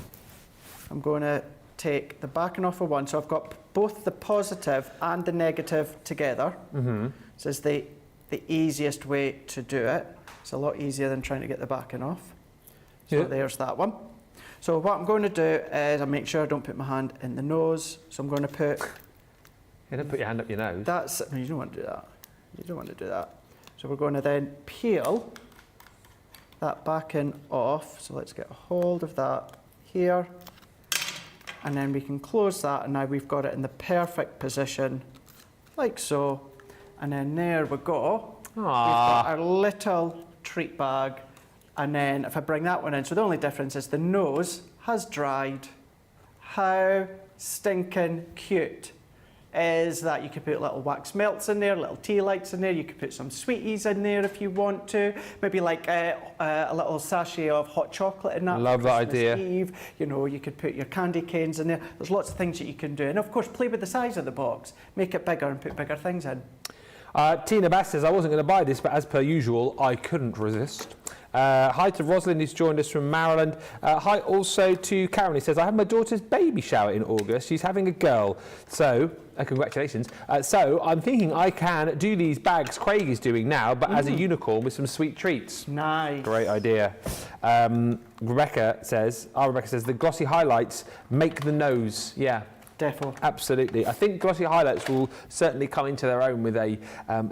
I'm going to take the backing off of one, so I've got both the positive and the negative together. So it's the easiest way to do it. It's a lot easier than trying to get the backing off. So there's that one. So what I'm going to do is I'll make sure I don't put my hand in the nose. So I'm going to put... You don't put your hand up your nose. No, you don't want to do that. You don't want to do that. So we're going to then peel that backing off. So let's get a hold of that here. And then we can close that, and now we've got it in the perfect position, like so. And then there we go. We've got our little treat bag. And then if I bring that one in, so the only difference is the nose has dried. How stinking cute is that you could put little wax melts in there, little tea lights in there. You could put some sweeties in there if you want to. Maybe like a little sachet of hot chocolate in that. Love for that Christmas idea. Eve. You know, you could put your candy canes in there. There's lots of things that you can do. And of course, play with the size of the box. Make it bigger and put bigger things in. Tina Bass says, I wasn't going to buy this, but as per usual, I couldn't resist. Hi to Rosalind, who's joined us from Maryland. Hi also to Karen, who says, I have my daughter's baby shower in August. She's having a girl. So, congratulations. So, I'm thinking I can do these bags Craig is doing now, but as a unicorn with some sweet treats. Nice. Great idea. Rebecca says, the glossy highlights make the nose. Yeah. Defo. Absolutely. I think glossy highlights will certainly come into their own with a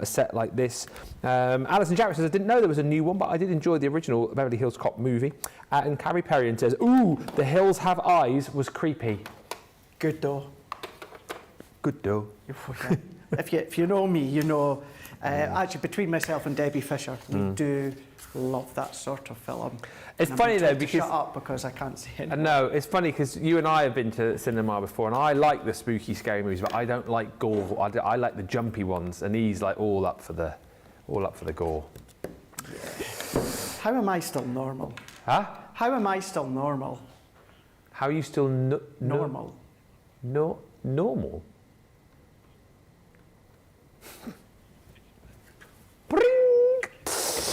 set like this. Alison Jarrett says, I didn't know there was a new one, but I did enjoy the original Beverly Hills Cop movie. And Carrie Perrion says, ooh, The Hills Have Eyes was creepy. Good though. Good though. If you know me, you know, actually between myself and Debbie Fisher, we do love that sort of film. It's funny though, because shut up because I can't see it. No, it's funny because you and I have been to cinema before, and I like the spooky, scary movies, but I don't like gore. I like the jumpy ones, and he's like all up for the gore. How am I still normal? Huh? How am I still normal? How are you still Normal. Normal?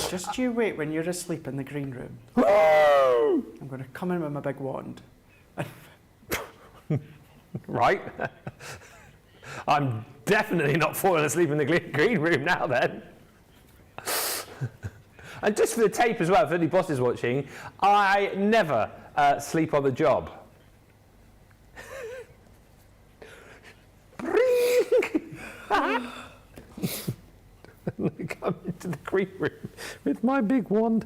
Just you wait when you're asleep in the green room. I'm going to come in with my big wand. Right. I'm definitely not falling asleep in the green room now then. And just for the tape as well, if any boss is watching, I never sleep on the job. Come into the green room with my big wand.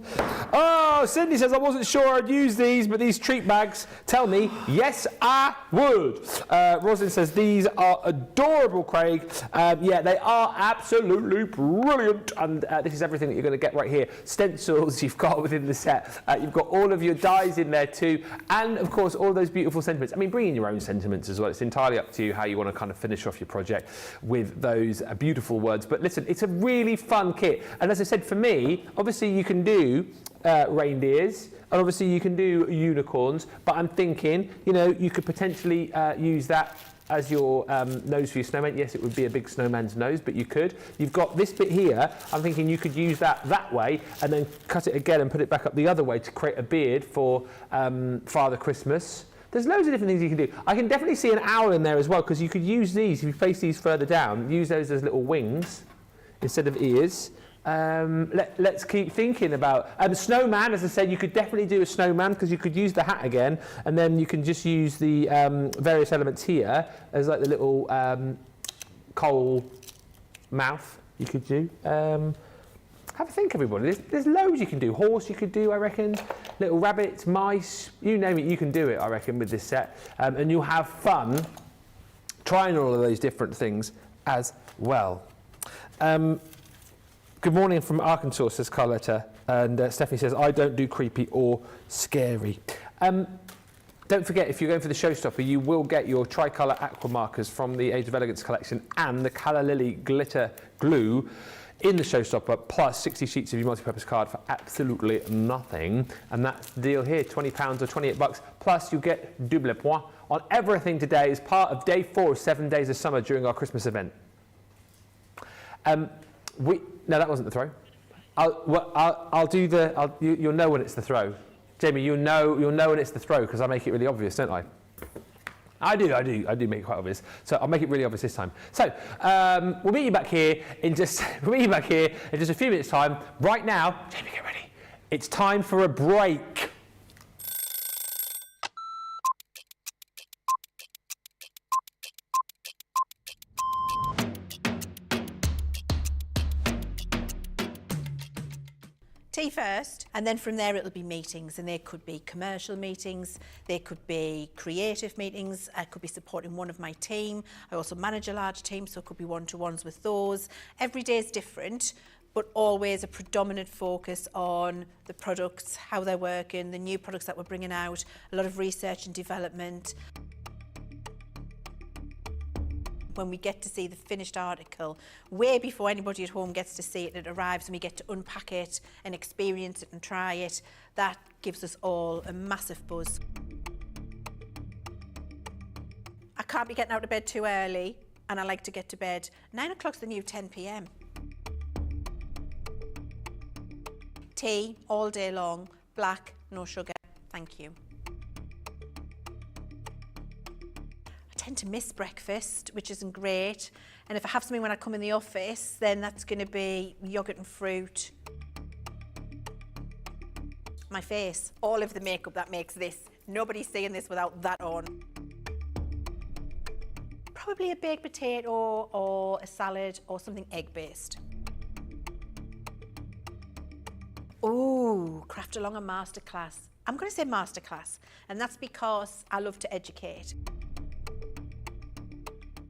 Oh, Cindy says, I wasn't sure I'd use these, but these treat bags tell me, yes, I would. Rosalind says, these are adorable, Craig. Yeah, they are absolutely brilliant. And this is everything that you're going to get right here. Stencils you've got within the set. You've got all of your dies in there too. And, of course, all those beautiful sentiments. I mean, bring in your own sentiments as well. It's entirely up to you how you want to kind of finish off your project with those beautiful words. But listen, it's a really fun kit, and as I said, for me, obviously you can do reindeers, and obviously you can do unicorns, but I'm thinking, you know, you could potentially use that as your nose for your snowman. Yes, it would be a big snowman's nose, but you could. You've got this bit here. I'm thinking you could use that way, and then cut it again and put it back up the other way to create a beard for Father Christmas. There's loads of different things you can do. I can definitely see an owl in there as well, because you could use these, if you place these further down, use those as little wings instead of ears. Let's keep thinking about snowman. As I said, you could definitely do a snowman because you could use the hat again, and then you can just use the various elements here as like the little coal mouth you could do. Have a think, everybody. There's loads you can do. Horse you could do, I reckon. Little rabbits, mice, you name it, you can do it, I reckon, with this set. And you'll have fun trying all of those different things as well. Good morning from Arkansas, says Carletta, and Stephanie says, I don't do creepy or scary. Don't forget, if you're going for the Showstopper, you will get your tricolour aqua markers from the Age of Elegance collection and the Calla Lily glitter glue in the Showstopper, plus 60 sheets of your multi-purpose card for absolutely nothing. And that's the deal here, £20 or $28, plus you get double point on everything today as part of day 4 of 7 days of summer during our Christmas event. No, that wasn't the throw. I'll do the. You'll know when it's the throw, Jamie. You'll know when it's the throw because I make it really obvious, don't I? I do make it quite obvious. So I'll make it really obvious this time. So we'll meet you back here in just a few minutes' time. Right now, Jamie, get ready. It's time for a break. Tea first, and then from there it'll be meetings, and they could be commercial meetings, they could be creative meetings, I could be supporting one of my team. I also manage a large team, so it could be one-to-ones with those. Every day is different, but always a predominant focus on the products, how they're working, the new products that we're bringing out, a lot of research and development. when we get to see the finished article, way before anybody at home gets to see it, it arrives and we get to unpack it and experience it and try it. That gives us all a massive buzz. I can't be getting out of bed too early, and I like to get to bed. 9 o'clock's the new 10 p.m. Tea all day long, black, no sugar, thank you. I tend to miss breakfast, which isn't great. And if I have something when I come in the office, then that's going to be yogurt and fruit. My face, all of the makeup that makes this. Nobody's seeing this without that on. Probably a baked potato or a salad or something egg-based. Ooh, craft along a masterclass. I'm going to say masterclass, and that's because I love to educate.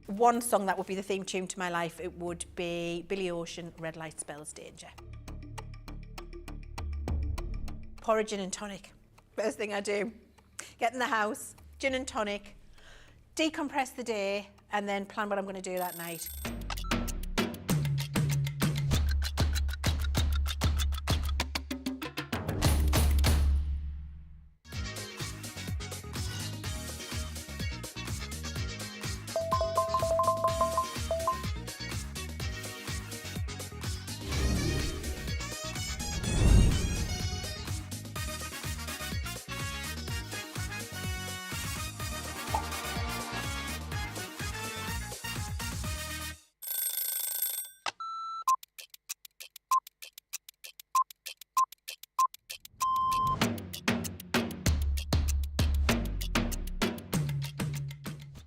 One song that would be the theme tune to my life, it would be Billy Ocean, Red Light Spells Danger. Pour a gin and tonic. First thing I do. Get in the house, gin and tonic, decompress the day, and then plan what I'm going to do that night.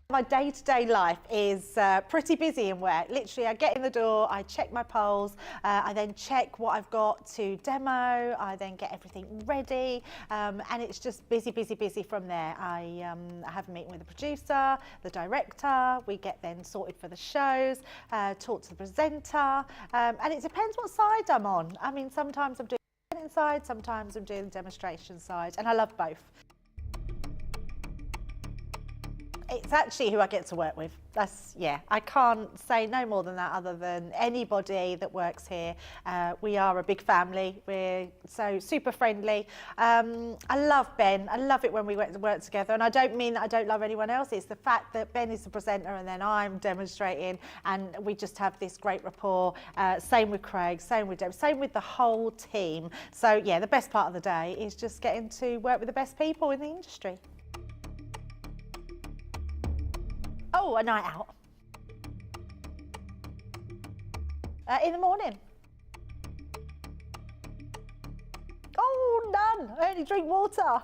My day-to-day life is pretty busy in work. Literally, I get in the door, I check my polls, I then check what I've got to demo, I then get everything ready, and it's just busy, busy, busy from there. I have a meeting with the producer, the director, we get then sorted for the shows, talk to the presenter, and it depends what side I'm on. I mean, sometimes I'm doing the presenting side, sometimes I'm doing the demonstration side, and I love both. It's actually who I get to work with. That's, yeah, I can't say no more than that other than anybody that works here. We are a big family. We're so super friendly. I love Ben. I love it when we work together. And I don't mean that I don't love anyone else. It's the fact that Ben is the presenter and then I'm demonstrating and we just have this great rapport. Same with Craig, same with Deb, same with the whole team. So yeah, the best part of the day is just getting to work with the best people in the industry. Oh, a night out. In the morning. Oh, none. I only drink water.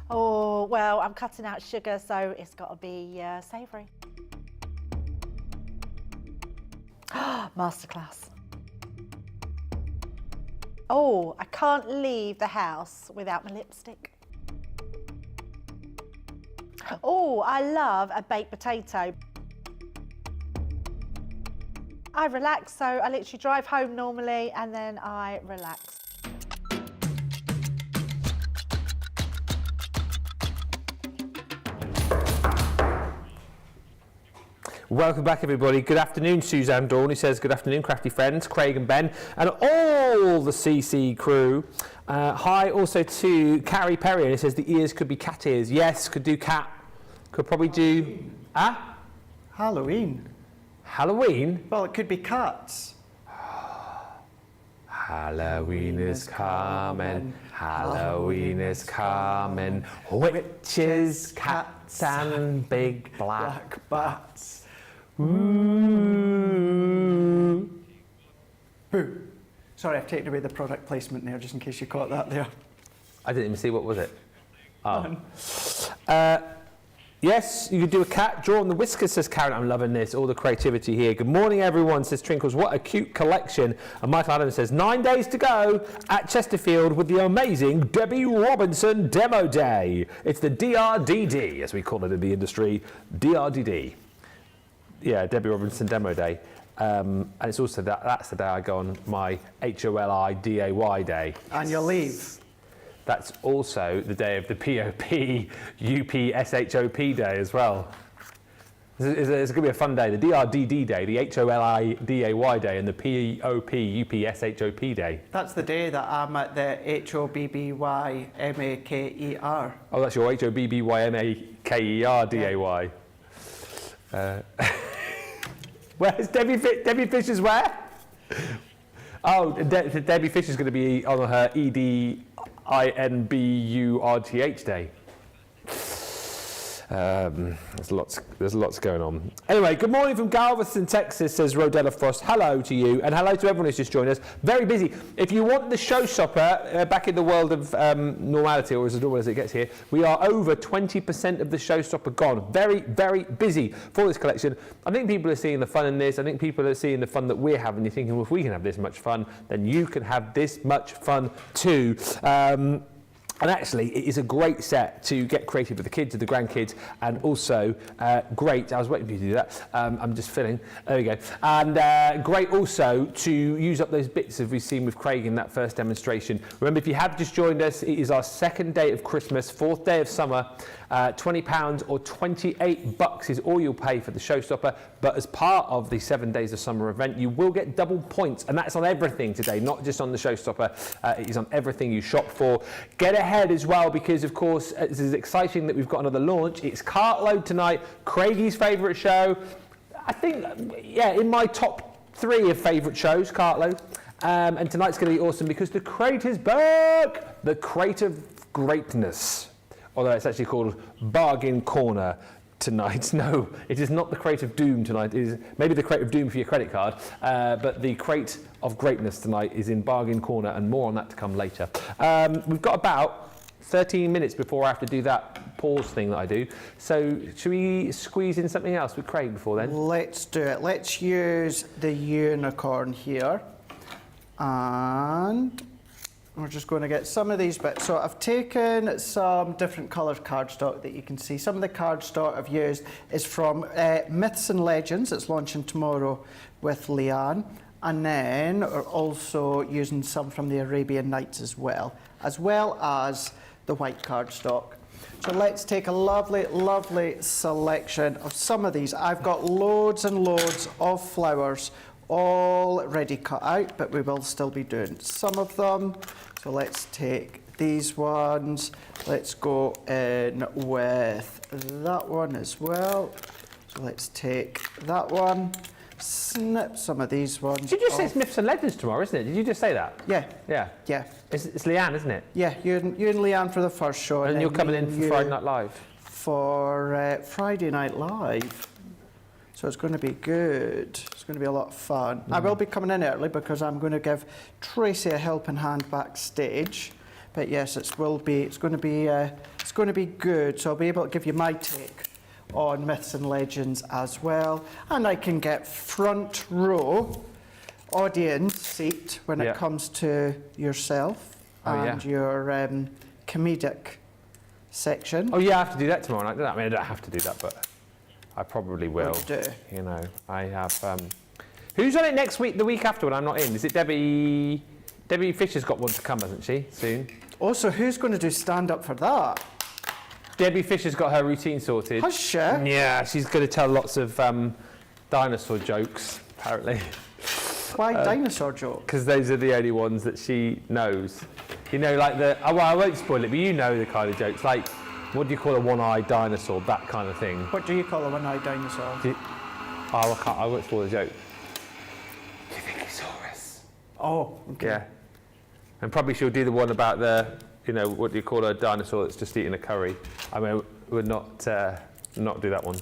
Oh, well, I'm cutting out sugar, so it's got to be savoury. Masterclass. Oh, I can't leave the house without my lipstick. Oh, I love a baked potato. I relax, so I literally drive home normally and then I relax. Welcome back, everybody. Good afternoon, Suzanne Dawn, who says, good afternoon, crafty friends, Craig and Ben, and all the CC crew. Hi also to Carrie Perry, who says the ears could be cat ears. Yes, could do cat. Could probably do... Halloween. Halloween? Well, it could be cats. Halloween is coming, Halloween is coming, witches, cats and big black bats. Ooh. Boo. Sorry, I've taken away the product placement there, just in case you caught that there. I didn't even see, what was it? Oh. Yes, you could do a cat. Draw on the whiskers, says Karen. I'm loving this, all the creativity here. Good morning, everyone, says Trinkles. What a cute collection. And Michael Adams says, 9 days to go at Chesterfield with the amazing Debbie Robinson Demo Day. It's the DRDD, as we call it in the industry, DRDD. Yeah, Debbie Robinson Demo Day. And it's also that's the day I go on my HOLIDAY day. Annual leave. that's also the day of the POP UPSHOP day as well. It's going to be a fun day. The DRDD day, the HOLIDAY day, and the POP UPSHOP day. That's the day that I'm at the HOBBYMAKER. Oh, that's your HOBBYMAKER DAY. Where's Debbie Fisher's where? Oh, Debbie Fisher's going to be on her EDINBURTH day. There's lots going on. Anyway, good morning from Galveston, Texas, says Rodella Frost. Hello to you, and hello to everyone who's just joined us. Very busy. If you want the Showstopper back in the world of normality, or as normal as it gets here, we are over 20% of the Showstopper gone. Very, very busy for this collection. I think people are seeing the fun in this. I think people are seeing the fun that we're having. You're thinking, well, if we can have this much fun, then you can have this much fun too. And actually, it is a great set to get creative with the kids, with the grandkids, and also great. I was waiting for you to do that. I'm just filling. There we go. And great also to use up those bits as we've seen with Craig in that first demonstration. Remember, if you have just joined us, it is our second day of Christmas, fourth day of summer. £20 or $28 is all you'll pay for the Showstopper. But as part of the 7 days of summer event, you will get double points, and that's on everything today, not just on the Showstopper. It is on everything you shop for. Get ahead as well, because of course this is exciting that we've got another launch. It's Cartload tonight, Craigie's favourite show. I think, yeah, in my top 3 of favourite shows, Cartload. And tonight's going to be awesome because the crate is back. The crate of greatness. Although it's actually called Bargain Corner tonight. No, it is not the crate of doom tonight. It is maybe the crate of doom for your credit card, but the crate of greatness tonight is in Bargain Corner, and more on that to come later. We've got about 13 minutes before I have to do that pause thing that I do. So should we squeeze in something else with Craig before then? Let's do it. Let's use the unicorn here. And we're just going to get some of these bits. So I've taken some different coloured cardstock that you can see. Some of the cardstock I've used is from Myths and Legends. It's launching tomorrow with Leanne. And then we're also using some from the Arabian Nights as well as the white cardstock. So let's take a lovely, lovely selection of some of these. I've got loads and loads of flowers already cut out, but we will still be doing some of them. So let's take these ones. Let's go in with that one as well. So let's take that one. Snip some of these ones. Did you just say it's Myths and Legends tomorrow, isn't it? Did you just say that? Yeah. Yeah. Yeah. It's Leanne, isn't it? Yeah, you and Leanne for the first show. And you're coming in for Friday Night Live? For Friday Night Live. So it's going to be good. It's going to be a lot of fun. I will be coming in early because I'm going to give Tracy a helping hand backstage. But yes, it's going to be good. So I'll be able to give you my take on Myths and Legends as well, and I can get front row audience seat when it comes to yourself and your comedic section. Oh yeah, I have to do that tomorrow night. I mean, I don't have to do that, but I probably will. What do you do? You know, I have. Who's on it next week? The week after when I'm not in? Is it Debbie? Debbie Fisher's got one to come, hasn't she? Soon. Also, who's going to do stand up for that? Debbie Fisher's got her routine sorted. Has she? Yeah, she's going to tell lots of dinosaur jokes, apparently. Why dinosaur jokes? Because those are the only ones that she knows. You know, like well, I won't spoil it, but you know the kind of jokes. Like, what do you call a one-eyed dinosaur? That kind of thing. What do you call a one-eyed dinosaur? I won't spoil the joke. Tyrannosaurus. Oh, okay. Yeah. And probably she'll do the one about the, you know, what do you call a dinosaur that's just eating a curry? I mean, we'll not do that one.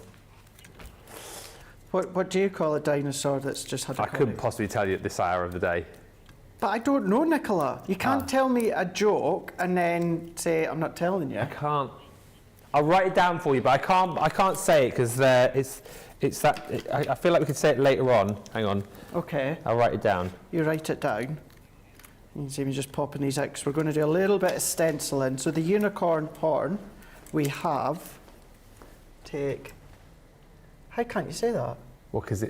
What do you call a dinosaur that's just had a curry? I couldn't possibly tell you at this hour of the day. But I don't know, Nicola. You can't tell me a joke and then say, I'm not telling you. I can't. I'll write it down for you, but I can't say it because it's that. I feel like we could say it later on. Hang on. Okay. I'll write it down. You write it down. You can see me just popping these out because we're going to do a little bit of stenciling. So the unicorn porn we have. Take. How can't you say that? Well, because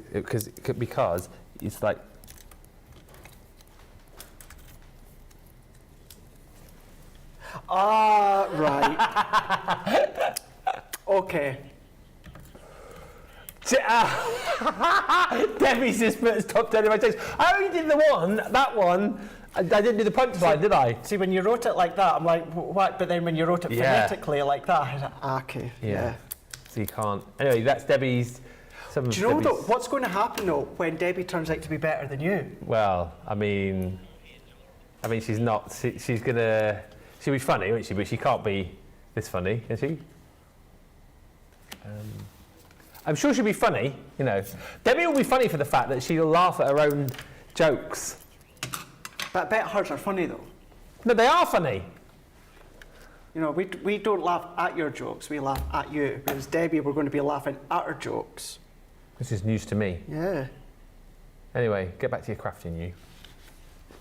it's like. Ah, right. Okay. Debbie's just put top 10 of my takes. I only did that one. I didn't do the punchline, did I? See, when you wrote it like that, I'm like, what? But then when you wrote it phonetically like that, I was like, okay. Yeah. So you can't. Anyway, that's Debbie's. Do you know though, what's going to happen though when Debbie turns out to be better than you? Well, I mean, she's not. She'll be funny, won't she? But she can't be this funny, can she? I'm sure she'll be funny, you know. Debbie will be funny for the fact that she'll laugh at her own jokes. But I bet hers are funny though. No, they are funny. You know, we don't laugh at your jokes, we laugh at you. Whereas Debbie, we're going to be laughing at her jokes. This is news to me. Yeah. Anyway, get back to your crafting, you.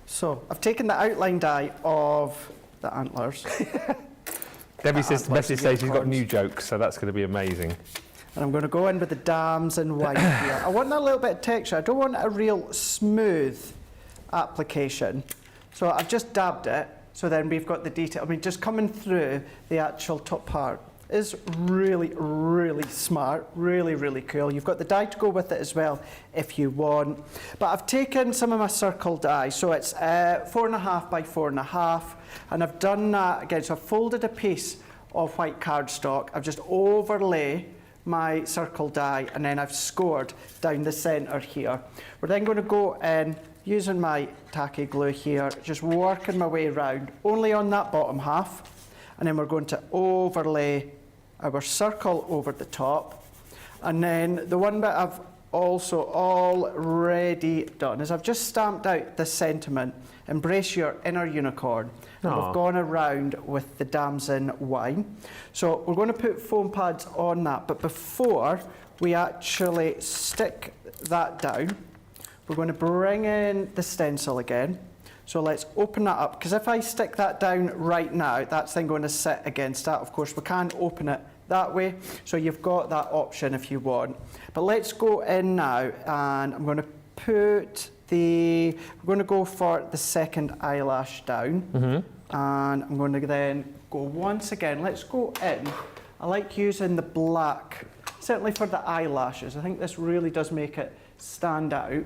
So, I've taken the outline die of the antlers. Debbie says the message says she's got unicorns. new jokes, so that's going to be amazing. And I'm going to go in with the dams and white here. I want a little bit of texture. I don't want a real smooth application. So I've just dabbed it, so then we've got the detail. I mean, just coming through the actual top part is really, really smart, really, really cool. You've got the die to go with it as well if you want. But I've taken some of my circle die, so it's 4.5 by 4.5, and I've done that again. So I've folded a piece of white cardstock. I've just overlay my circle die, and then I've scored down the centre here. We're then going to go in using my tacky glue here, just working my way around, only on that bottom half, and then we're going to overlay our circle over the top. And then the one bit I've also already done is I've just stamped out the sentiment, embrace your inner unicorn. And we've gone around with the damson wine. So we're going to put foam pads on that, but before we actually stick that down, we're going to bring in the stencil again. So let's open that up, because if I stick that down right now, that's then going to sit against that. Of course, we can't open it that way, so you've got that option if you want. But let's go in now, and I'm going to put we're going to go for the second eyelash down, and I'm going to then go once again. Let's go in. I like using the black, certainly for the eyelashes. I think this really does make it stand out.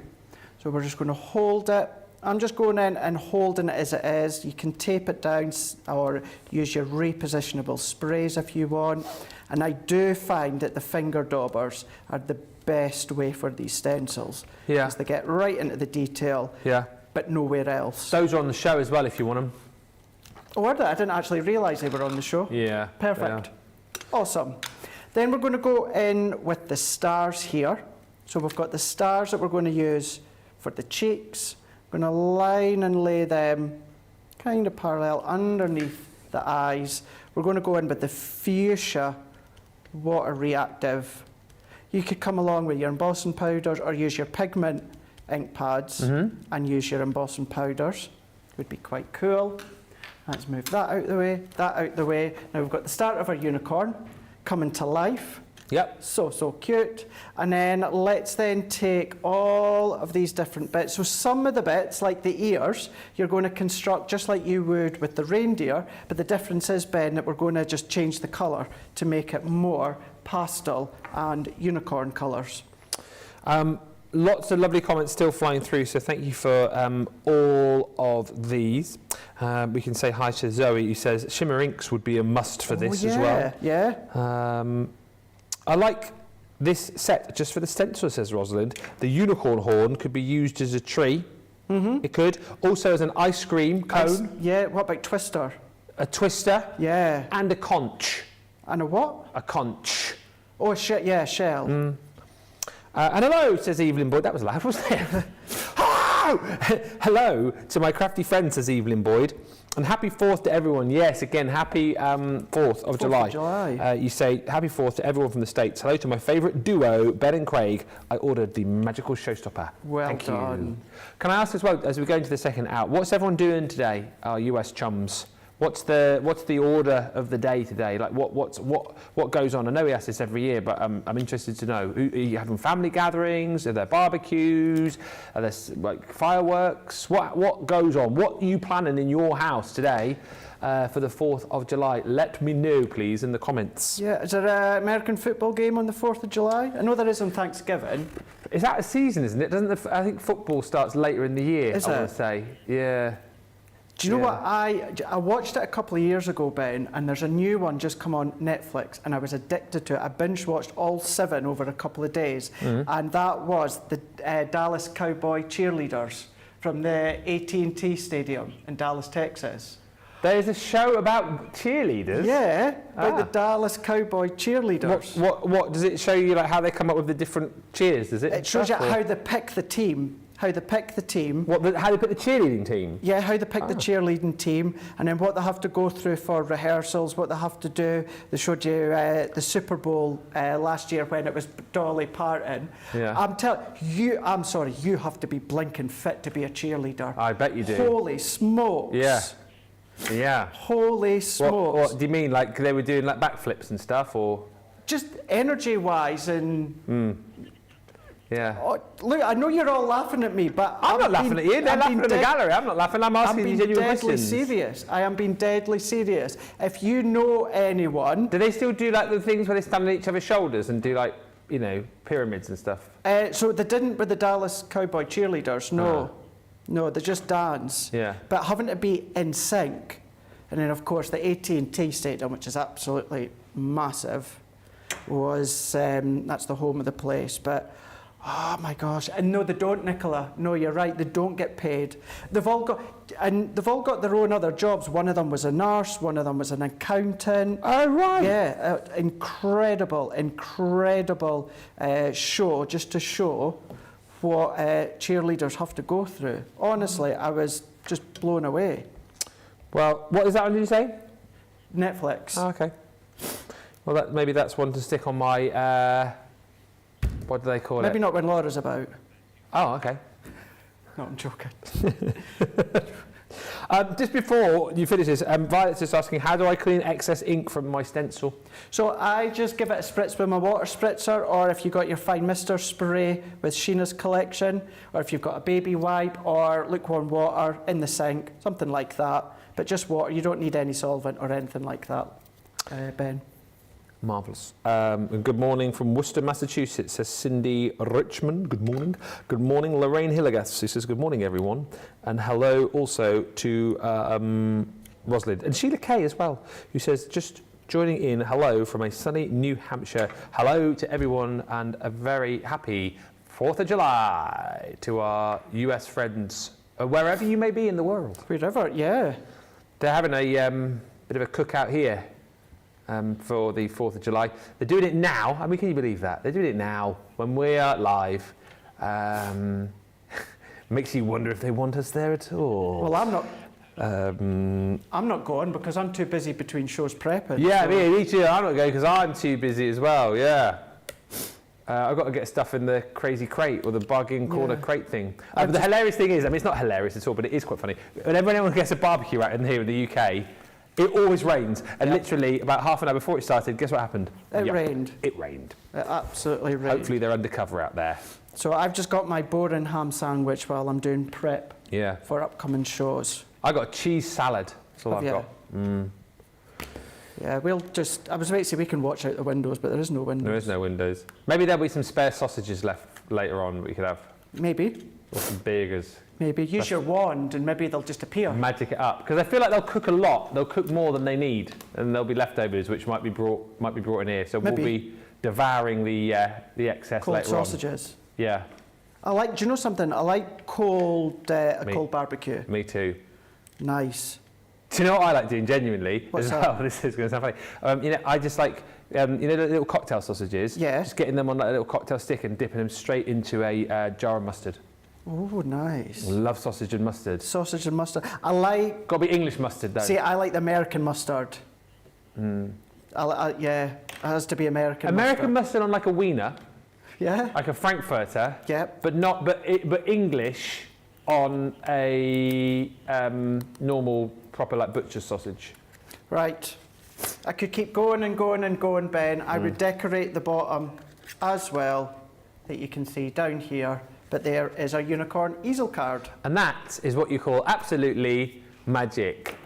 So we're just going to hold it. I'm just going in and holding it as it is. You can tape it down or use your repositionable sprays if you want. And I do find that the finger daubers are the best way for these stencils. Yeah. Because they get right into the detail, but nowhere else. Those are on the show as well if you want them. Oh, are they? I didn't actually realise they were on the show. Yeah. Perfect. Awesome. Then we're going to go in with the stars here. So we've got the stars that we're going to use for the cheeks. We're going to line and lay them kind of parallel underneath the eyes. We're going to go in with the fuchsia water reactive. You could come along with your embossing powders or use your pigment ink pads and use your embossing powders. Would be quite cool. Let's move that out the way, that out the way. Now we've got the start of our unicorn coming to life. Yep. So cute. And then let's then take all of these different bits. So some of the bits, like the ears, you're going to construct just like you would with the reindeer, but the difference is, Ben, that we're going to just change the colour to make it more pastel and unicorn colours. Lots of lovely comments still flying through, so thank you for all of these. We can say hi to Zoe, who says shimmer inks would be a must for this as well. Yeah. I like this set just for the stencil, says Rosalind. The unicorn horn could be used as a tree. It could. Also as an ice cream cone. What about twister? A twister. Yeah. And a conch. And a what? A conch. Oh, shell. And hello, says Evelyn Boyd. That was loud, wasn't it? Hello to my crafty friend, says Evelyn Boyd. And happy 4th to everyone. Yes, again, happy 4th of July. You say, happy 4th to everyone from the States. Hello to my favourite duo, Ben and Craig. I ordered the magical Showstopper. Well Thank done. you. Can I ask as well, as we go into the second out, what's everyone doing today, our US chums? What's the order of the day today? Like what goes on? I know we ask this every year, but I'm interested to know. Are you having family gatherings? Are there barbecues? Are there like fireworks? What goes on? What are you planning in your house today for the 4th of July? Let me know, please, in the comments. Yeah, is there an American football game on the 4th of July? I know there is on Thanksgiving. Is that a season, isn't it? I think football starts later in the year. Is I it? want to say, yeah. Do you know what? I watched it a couple of years ago, Ben, and there's a new one just come on Netflix, and I was addicted to it. I binge watched all 7 over a couple of days, and that was the Dallas Cowboy cheerleaders from the AT&T Stadium in Dallas, Texas. There's a show about cheerleaders? Yeah, about the Dallas Cowboy cheerleaders. What does it show you, like how they come up with the different cheers? Does it? It shows you how they pick the team. How they pick the team. How they pick the cheerleading team? Yeah, how they pick the cheerleading team, and then what they have to go through for rehearsals, what they have to do. They showed you the Super Bowl last year when it was Dolly Parton. Yeah. I'm sorry, you have to be blinking fit to be a cheerleader. I bet you do. Holy smokes. Yeah. Yeah. Holy smokes. What do you mean? Like they were doing like backflips and stuff, or? Just energy-wise and... Yeah. Oh, look, I know you're all laughing at me, but I'm not laughing at you. They're laughing in the gallery. I'm not laughing. I'm asking you genuine questions. Serious. I am being deadly serious. If you know anyone... Do they still do like the things where they stand on each other's shoulders and do like, you know, pyramids and stuff? So they didn't with the Dallas Cowboy cheerleaders, no. No, they just dance. Yeah. But having to be in sync. And then, of course, the AT&T Stadium, which is absolutely massive, was... that's the home of the place. But... oh my gosh! And no, they don't, Nicola. No, you're right. They don't get paid. They've all got their own other jobs. One of them was a nurse. One of them was an accountant. Oh right. Yeah, incredible show just to show what cheerleaders have to go through. Honestly, I was just blown away. Well, what is that one? Did you say? Netflix. Oh, okay. Well, maybe that's one to stick on my. What do they call it? Maybe not when Laura's about. Oh, okay. No, I'm joking. Just before you finish this, Violet's just asking, how do I clean excess ink from my stencil? So I just give it a spritz with my water spritzer, or if you've got your Fine Mister spray with Sheena's collection, or if you've got a baby wipe or lukewarm water in the sink, something like that. But just water, you don't need any solvent or anything like that, Ben. Marvellous. Good morning from Worcester, Massachusetts, says Cindy Richmond. Good morning. Good morning, Lorraine Hillegath, who says good morning, everyone. And hello also to Rosalind. And Sheila Kay as well, who says just joining in, hello from a sunny New Hampshire. Hello to everyone and a very happy 4th of July to our US friends, wherever you may be in the world. Wherever, yeah. They're having a bit of a cookout here. For the 4th of July. They're doing it now. I mean, can you believe that? They're doing it now when we are live. Makes you wonder if they want us there at all. Well, I'm not going because I'm too busy between shows prepping. Yeah, so. me too. I'm not going because I'm too busy as well, yeah. I've got to get stuff in the crazy crate or the bargain corner crate thing. But the hilarious thing is, I mean, it's not hilarious at all, but it is quite funny. Whenever anyone gets a barbecue out in here in the UK, it always rains, and literally about half an hour before it started, guess what happened? It rained. It rained. It absolutely rained. Hopefully they're undercover out there. So I've just got my boring ham sandwich while I'm doing prep for upcoming shows. I got a cheese salad. That's all I've got. Yeah, we'll just... I was about to say we can watch out the windows, but there is no windows. There is no windows. Maybe there'll be some spare sausages left later on we could have. Maybe. Or some burgers. Maybe. Use your wand and maybe they'll just appear. Magic it up. Because I feel like they'll cook a lot. They'll cook more than they need. And there'll be leftovers which might be brought in here. So we'll be devouring the excess cold later sausages. On. Yeah. Do you know something? I like cold barbecue. Me too. Nice. Do you know what I like doing genuinely? What's as that? well? This is going to sound funny. I just like, the little cocktail sausages? Yeah. Just getting them on like a little cocktail stick and dipping them straight into a jar of mustard. Oh, nice. Love sausage and mustard. Sausage and mustard. I like... Got to be English mustard though. See, I like the American mustard. Yeah, it has to be American mustard on like a wiener. Yeah. Like a Frankfurter. Yep. But English on a normal, proper like butcher's sausage? Right. I could keep going and going and going, Ben. I would decorate the bottom as well, that you can see down here. But there is a unicorn easel card. And that is what you call absolutely magic.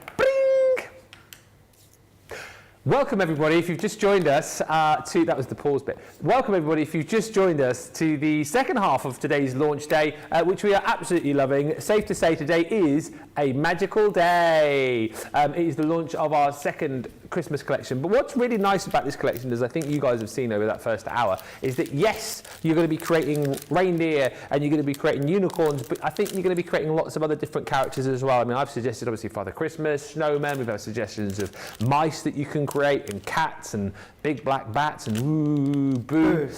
Welcome everybody, if you've just joined us that was the pause bit. Welcome everybody, if you've just joined us to the second half of today's launch day, which we are absolutely loving. Safe to say today is a magical day. It is the launch of our second Christmas collection. But what's really nice about this collection, as I think you guys have seen over that first hour, is that yes, you're going to be creating reindeer and you're going to be creating unicorns, but I think you're going to be creating lots of other different characters as well. I mean, I've suggested obviously Father Christmas, snowmen, we've had suggestions of mice that you can create, and cats and big black bats and woo boo.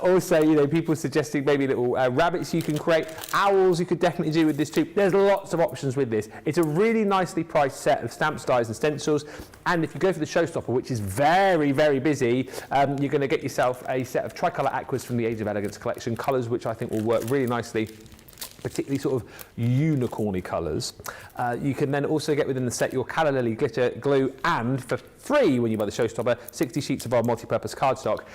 Also, you know, people suggesting maybe little rabbits you can create, owls you could definitely do with this too. There's lots of options with this. It's a really nicely priced set of stamps, dies and stencils, and if you go for the Showstopper, which is very, very busy, you're going to get yourself a set of tricolour aquas from the Age of Elegance collection, colours which I think will work really nicely, particularly sort of unicorny colours. You can then also get within the set your Calla Lily glitter glue, and for free when you buy the Showstopper, 60 sheets of our multi-purpose cardstock.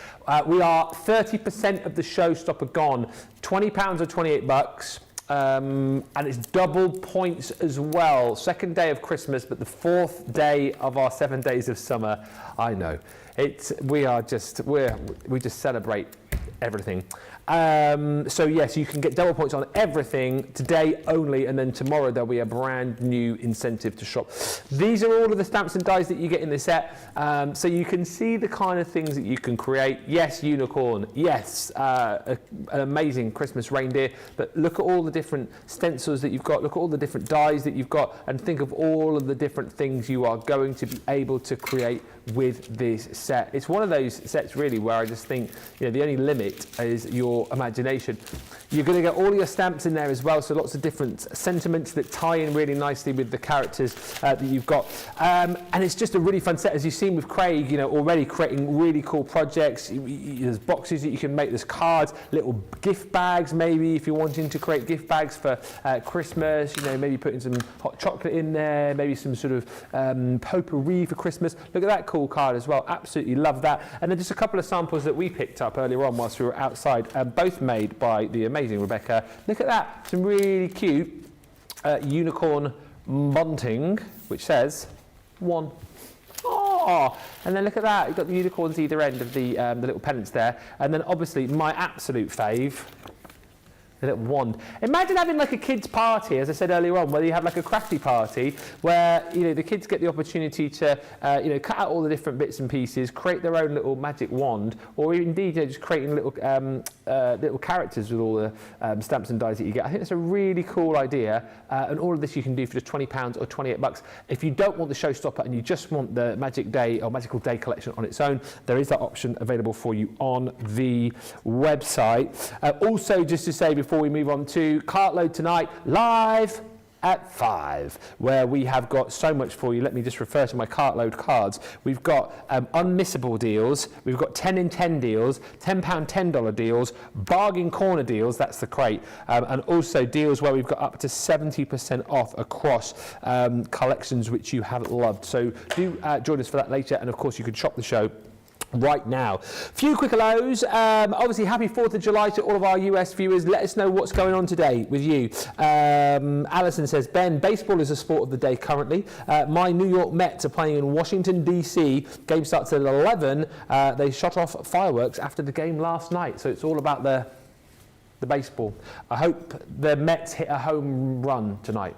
We are 30% of the Showstopper gone, £20 or $28. And it's double points as well. Second day of Christmas, but the fourth day of our 7 days of summer. I know. We just celebrate everything. So yes, you can get double points on everything today only, and then tomorrow there'll be a brand new incentive to shop. These are all of the stamps and dies that you get in the set, so you can see the kind of things that you can create. Yes, unicorn. Yes, an amazing Christmas reindeer. But look at all the different stencils that you've got. Look at all the different dies that you've got, and think of all of the different things you are going to be able to create with this set. It's one of those sets really where I just think, you know, the only limit is your imagination. You're going to get all your stamps in there as well, so lots of different sentiments that tie in really nicely with the characters that you've got. And it's just a really fun set, as you've seen with Craig, you know, already creating really cool projects. There's boxes that you can make, there's cards, little gift bags maybe if you're wanting to create gift bags for Christmas, you know, maybe putting some hot chocolate in there, maybe some sort of potpourri for Christmas. Look at that cool card as well, absolutely love that. And then just a couple of samples that we picked up earlier on whilst we were outside, both made by the amazing Rebecca. Look at that, some really cute unicorn bunting, which says one. Oh, and then look at that, you've got the unicorns either end of the little pennants there, and then obviously my absolute fave, the little wand. Imagine having like a kids' party, as I said earlier on, where you have like a crafty party where, you know, the kids get the opportunity to, you know, cut out all the different bits and pieces, create their own little magic wand, or indeed, you know, just creating little little characters with all the stamps and dies that you get. I think that's a really cool idea, and all of this you can do for just £20 or $28. If you don't want the Showstopper and you just want the Magic Day or Magical Day collection on its own, there is that option available for you on the website. Also, just to say before we move on to Cartload tonight, live at 5, where we have got so much for you. Let me just refer to my Cartload cards. We've got unmissable deals, we've got 10 in 10 deals, £10 $10 deals, bargain corner deals, that's the crate, and also deals where we've got up to 70% off across collections which you have loved. So do join us for that later, and of course you can shop the show right now. Few quick hellos. Obviously, happy 4th of July to all of our US viewers. Let us know what's going on today with you. Alison says, Ben, baseball is a sport of the day currently. My New York Mets are playing in Washington, D.C. Game starts at 11. They shot off fireworks after the game last night. So it's all about the baseball. I hope the Mets hit a home run tonight.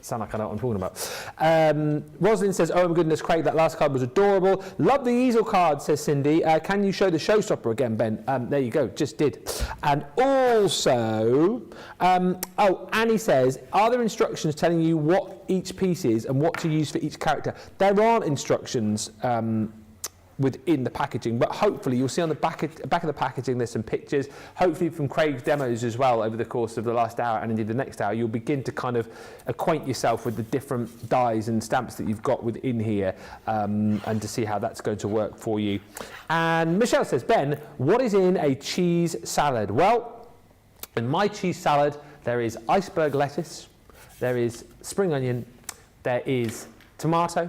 Sound like I know what I'm talking about. Rosalind says, oh my goodness, Craig, that last card was adorable. Love the easel card, says Cindy. Can you show the Showstopper again, Ben? There you go, just did. And also, Annie says, are there instructions telling you what each piece is and what to use for each character? There aren't instructions within the packaging, but hopefully you'll see on the back of the packaging there's some pictures, hopefully from Craig's demos as well over the course of the last hour and indeed the next hour. You'll begin to kind of acquaint yourself with the different dies and stamps that you've got within here, and to see how that's going to work for you. And Michelle says, Ben, what is in a cheese salad? Well, In my cheese salad, there is iceberg lettuce, there is spring onion, there is tomato,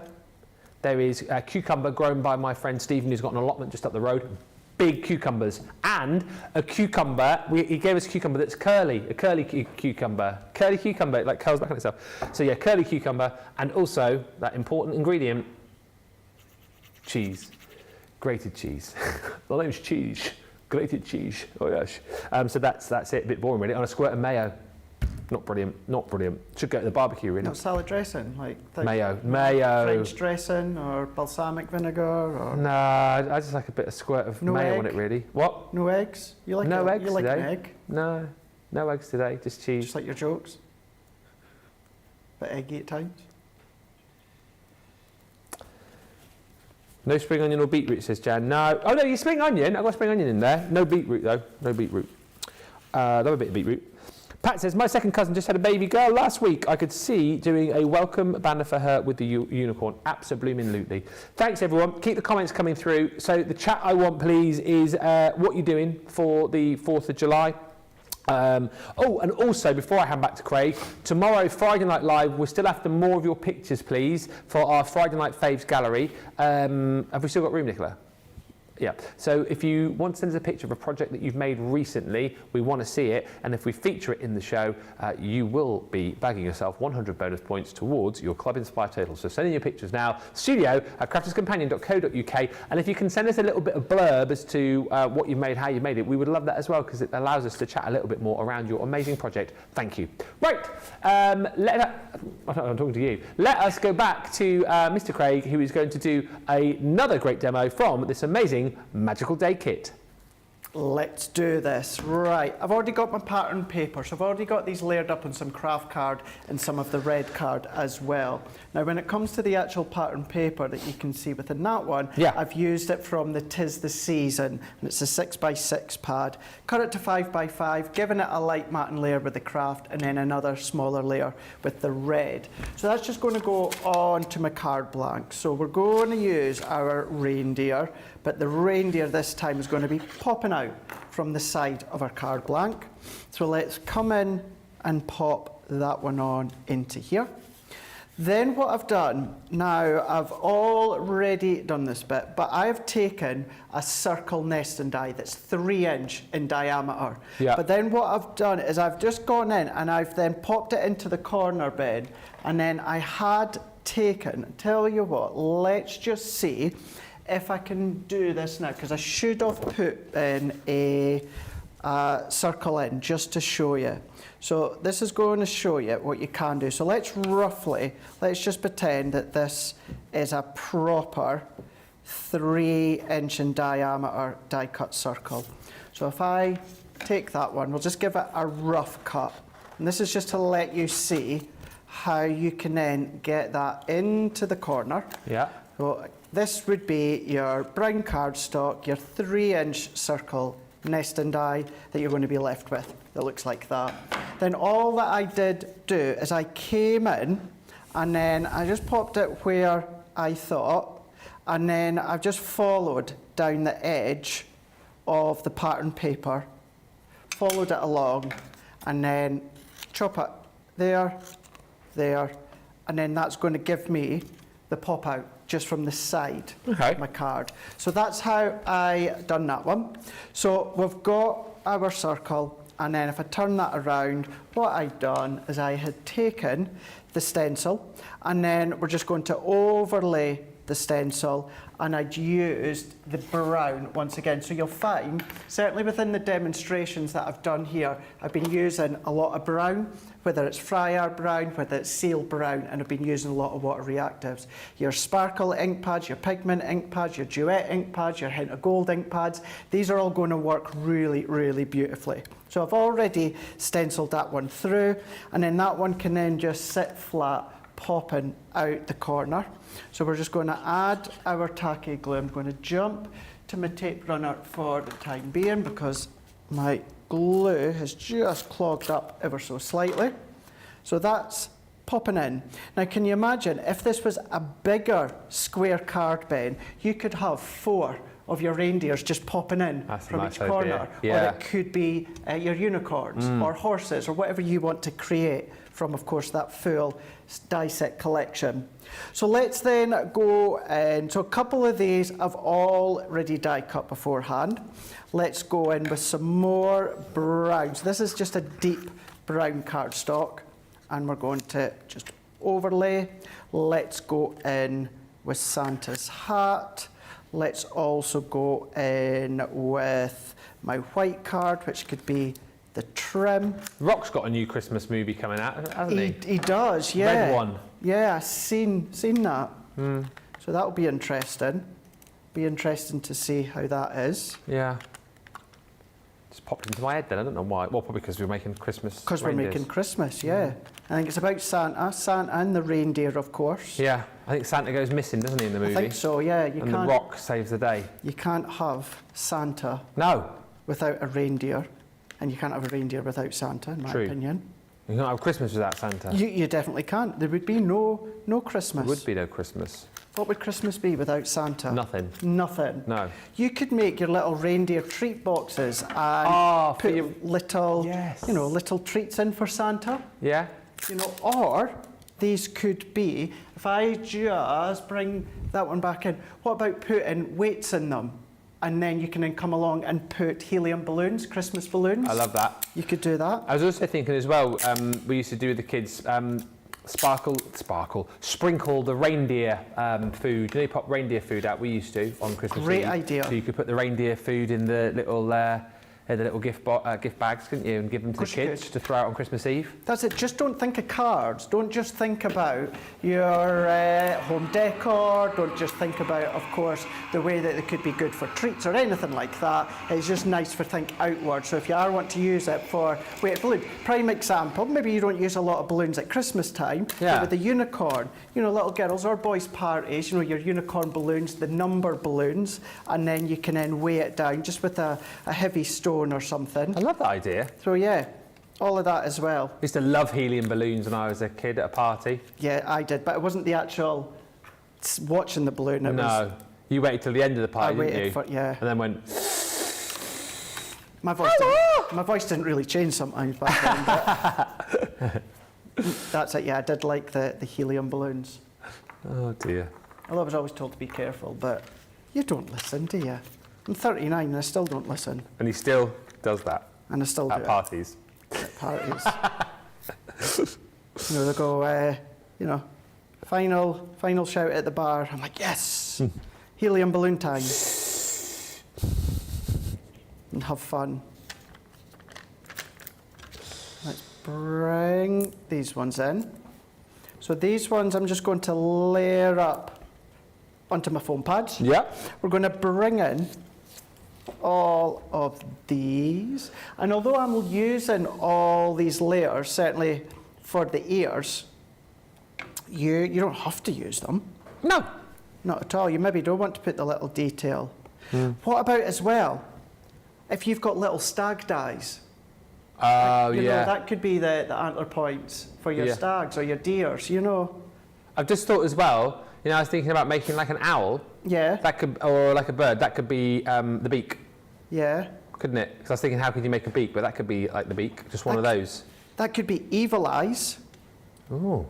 there is a cucumber grown by my friend Stephen, who's got an allotment just up the road. Big cucumbers, and a cucumber. He gave us a cucumber that's curly, a curly cucumber. Curly cucumber, it like curls back on itself. So yeah, curly cucumber, and also that important ingredient, cheese. Grated cheese. The name's cheese. Grated cheese. Oh yes. So that's it. A bit boring really. On a squirt of mayo. Not brilliant. Not brilliant. Should go to the barbecue really. Not salad dressing, like Mayo. French dressing or balsamic vinegar or Nah, I just like a bit of squirt of mayo egg? on it really. What? no eggs. You like No eggs You like today. an egg, No. No eggs today. Just cheese. just like your jokes. But eggy at times. No spring onion or beetroot, says Jan. No. Oh no, you spring onion. I've got spring onion in there. No beetroot though. No beetroot. Love a bit of beetroot. Pat says, my second cousin just had a baby girl last week. I could see doing a welcome banner for her with the unicorn. Absolutely. Thanks, everyone. Keep the comments coming through. So the chat I want, please, is what you're doing for the 4th of July. Oh, and also, before I hand back to Craig, tomorrow, Friday Night Live, we're still after more of your pictures, please, for our Friday Night Faves gallery. Have we still got room, Nicola? Yeah, so if you want to send us a picture of a project that you've made recently, we want to see it, and if we feature it in the show, you will be bagging yourself 100 bonus points towards your Club Inspire total. So send in your pictures now, studio@crafterscompanion.co.uk, and if you can send us a little bit of blurb as to what you've made, how you made it, we would love that as well, because it allows us to chat a little bit more around your amazing project. Thank you. Right, I'm talking to you. Let us go back to Mr. Craig, who is going to do another great demo from this amazing Magical Day kit. Let's do this. Right, I've already got my pattern paper, so I've already got these layered up on some craft card and some of the red card as well. Now, when it comes to the actual pattern paper that you can see within that one, I've used it from the 'Tis the Season, and it's a 6x6 pad. Cut it to 5x5, given it a light matte layer with the craft, and then another smaller layer with the red. So that's just going to go on to my card blank. So we're going to use our reindeer, but the reindeer this time is going to be popping out from the side of our card blank. So let's come in and pop that one on into here. Then what I've done, now I've already done this bit, but I've taken a circle nesting die that's 3 inch in diameter. Yeah. But then what I've done is I've just gone in and I've then popped it into the corner bin, and then I had taken, tell you what, let's just see if I can do this now, because I should have put in a circle in just to show you. So this is going to show you what you can do. So let's just pretend that this is a proper 3 inch in diameter die cut circle. So if I take that one, we'll just give it a rough cut. And this is just to let you see how you can then get that into the corner. Yeah. So this would be your brown cardstock, your 3 inch circle nesting die that you're going to be left with. That looks like that. Then all that I did do is I came in and then I just popped it where I thought, and then I've just followed down the edge of the pattern paper, followed it along, and then chop it there, and then that's going to give me the pop out just from the side of my card. So that's how I done that one. So we've got our circle, and then if I turn that around, what I'd done is I had taken the stencil, and then we're just going to overlay the stencil, and I'd used the brown once again. So you'll find, certainly within the demonstrations that I've done here, I've been using a lot of brown, whether it's fry art brown, whether it's seal brown, and I've been using a lot of water reactives. Your sparkle ink pads, your pigment ink pads, your duet ink pads, your hint of gold ink pads, these are all going to work really, really beautifully. So I've already stenciled that one through, and then that one can then just sit flat, popping out the corner. So we're just going to add our tacky glue. I'm going to jump to my tape runner for the time being because my glue has just clogged up ever so slightly. So that's popping in. Now can you imagine if this was a bigger square card bin, you could have 4 of your reindeers just popping in That's a from nice each idea. corner. Yeah. Or it could be your unicorns or horses or whatever you want to create from, of course, that full die set collection. So let's then go in. So a couple of these I've already die cut beforehand. Let's go in with some more browns. This is just a deep brown cardstock, and we're going to just overlay. Let's go in with Santa's hat. Let's also go in with my white card, which could be the trim. Rock's got a new Christmas movie coming out, hasn't he? He does, yeah. Red one. Yeah, I've seen that. So that'll be interesting. Be interesting to see how that is. Yeah. Just popped into my head then, I don't know why. Well, probably because we're making Christmas Because we're reindeers. making Christmas, yeah. I think it's about Santa and the reindeer, of course. Yeah, I think Santa goes missing, doesn't he, in the movie? I think so, yeah. And the Rock saves the day. You can't have Santa No, without a reindeer, and you can't have a reindeer without Santa, in my True. opinion. you can't have Christmas without Santa. You definitely can't. There would be no Christmas. There would be no Christmas. What would Christmas be without Santa? Nothing. Nothing. No. You could make your little reindeer treat boxes and Oh, for put your- little, Yes. little treats in for Santa. Yeah? Or these could be, if I just bring that one back in, what about putting weights in them? And then you can then come along and put helium balloons, Christmas balloons. I love that. You could do that. I was also thinking as well, we used to do with the kids, sprinkle the reindeer food. You know, you pop reindeer food out. We used to on Christmas Great Eve. idea. So you could put the reindeer food in the little gift bags, couldn't you, and give them to the course you kids could. to throw out on Christmas Eve. That's it. Just don't think of cards. Don't just think about your home decor. Don't just think about, of course, the way that it could be good for treats or anything like that. It's just nice for think outward. So if you are want to use it for weighted balloons, prime example, maybe you don't use a lot of balloons at Christmas time, Yeah. but with the unicorn, little girls or boys' parties, your unicorn balloons, the number balloons, and then you can then weigh it down just with a heavy stone or something. I love that idea. So yeah, all of that as well. I used to love helium balloons when I was a kid at a party. Yeah, I did, but it wasn't the actual watching the balloon. It was, No, you waited till the end of the I party, didn't waited you? for And then went, my voice didn't really change sometimes back then. But that's it. Yeah, I did like the helium balloons. oh dear. Although I was always told to be careful, but you don't listen, do you? I'm 39 and I still don't listen, And he still does that and I still do at it parties. at parties. They go, final shout at the bar. I'm like, yes, helium balloon time, and have fun. Let's bring these ones in. So these ones I'm just going to layer up onto my foam pads. Yeah. We're going to bring in all of these. And although I'm using all these layers, certainly for the ears, you don't have to use them. No. Not at all. You maybe don't want to put the little detail. What about as well, if you've got little stag dies? Oh, You know, yeah. that could be the antler points for your Yeah. stags or your deers, I've just thought as well, I was thinking about making like an owl, Yeah, that could, or like a bird, that could be the beak, yeah. couldn't it? Because I was thinking, how could you make a beak? But that could be like the beak, just one of those. That could be evil eyes. Oh.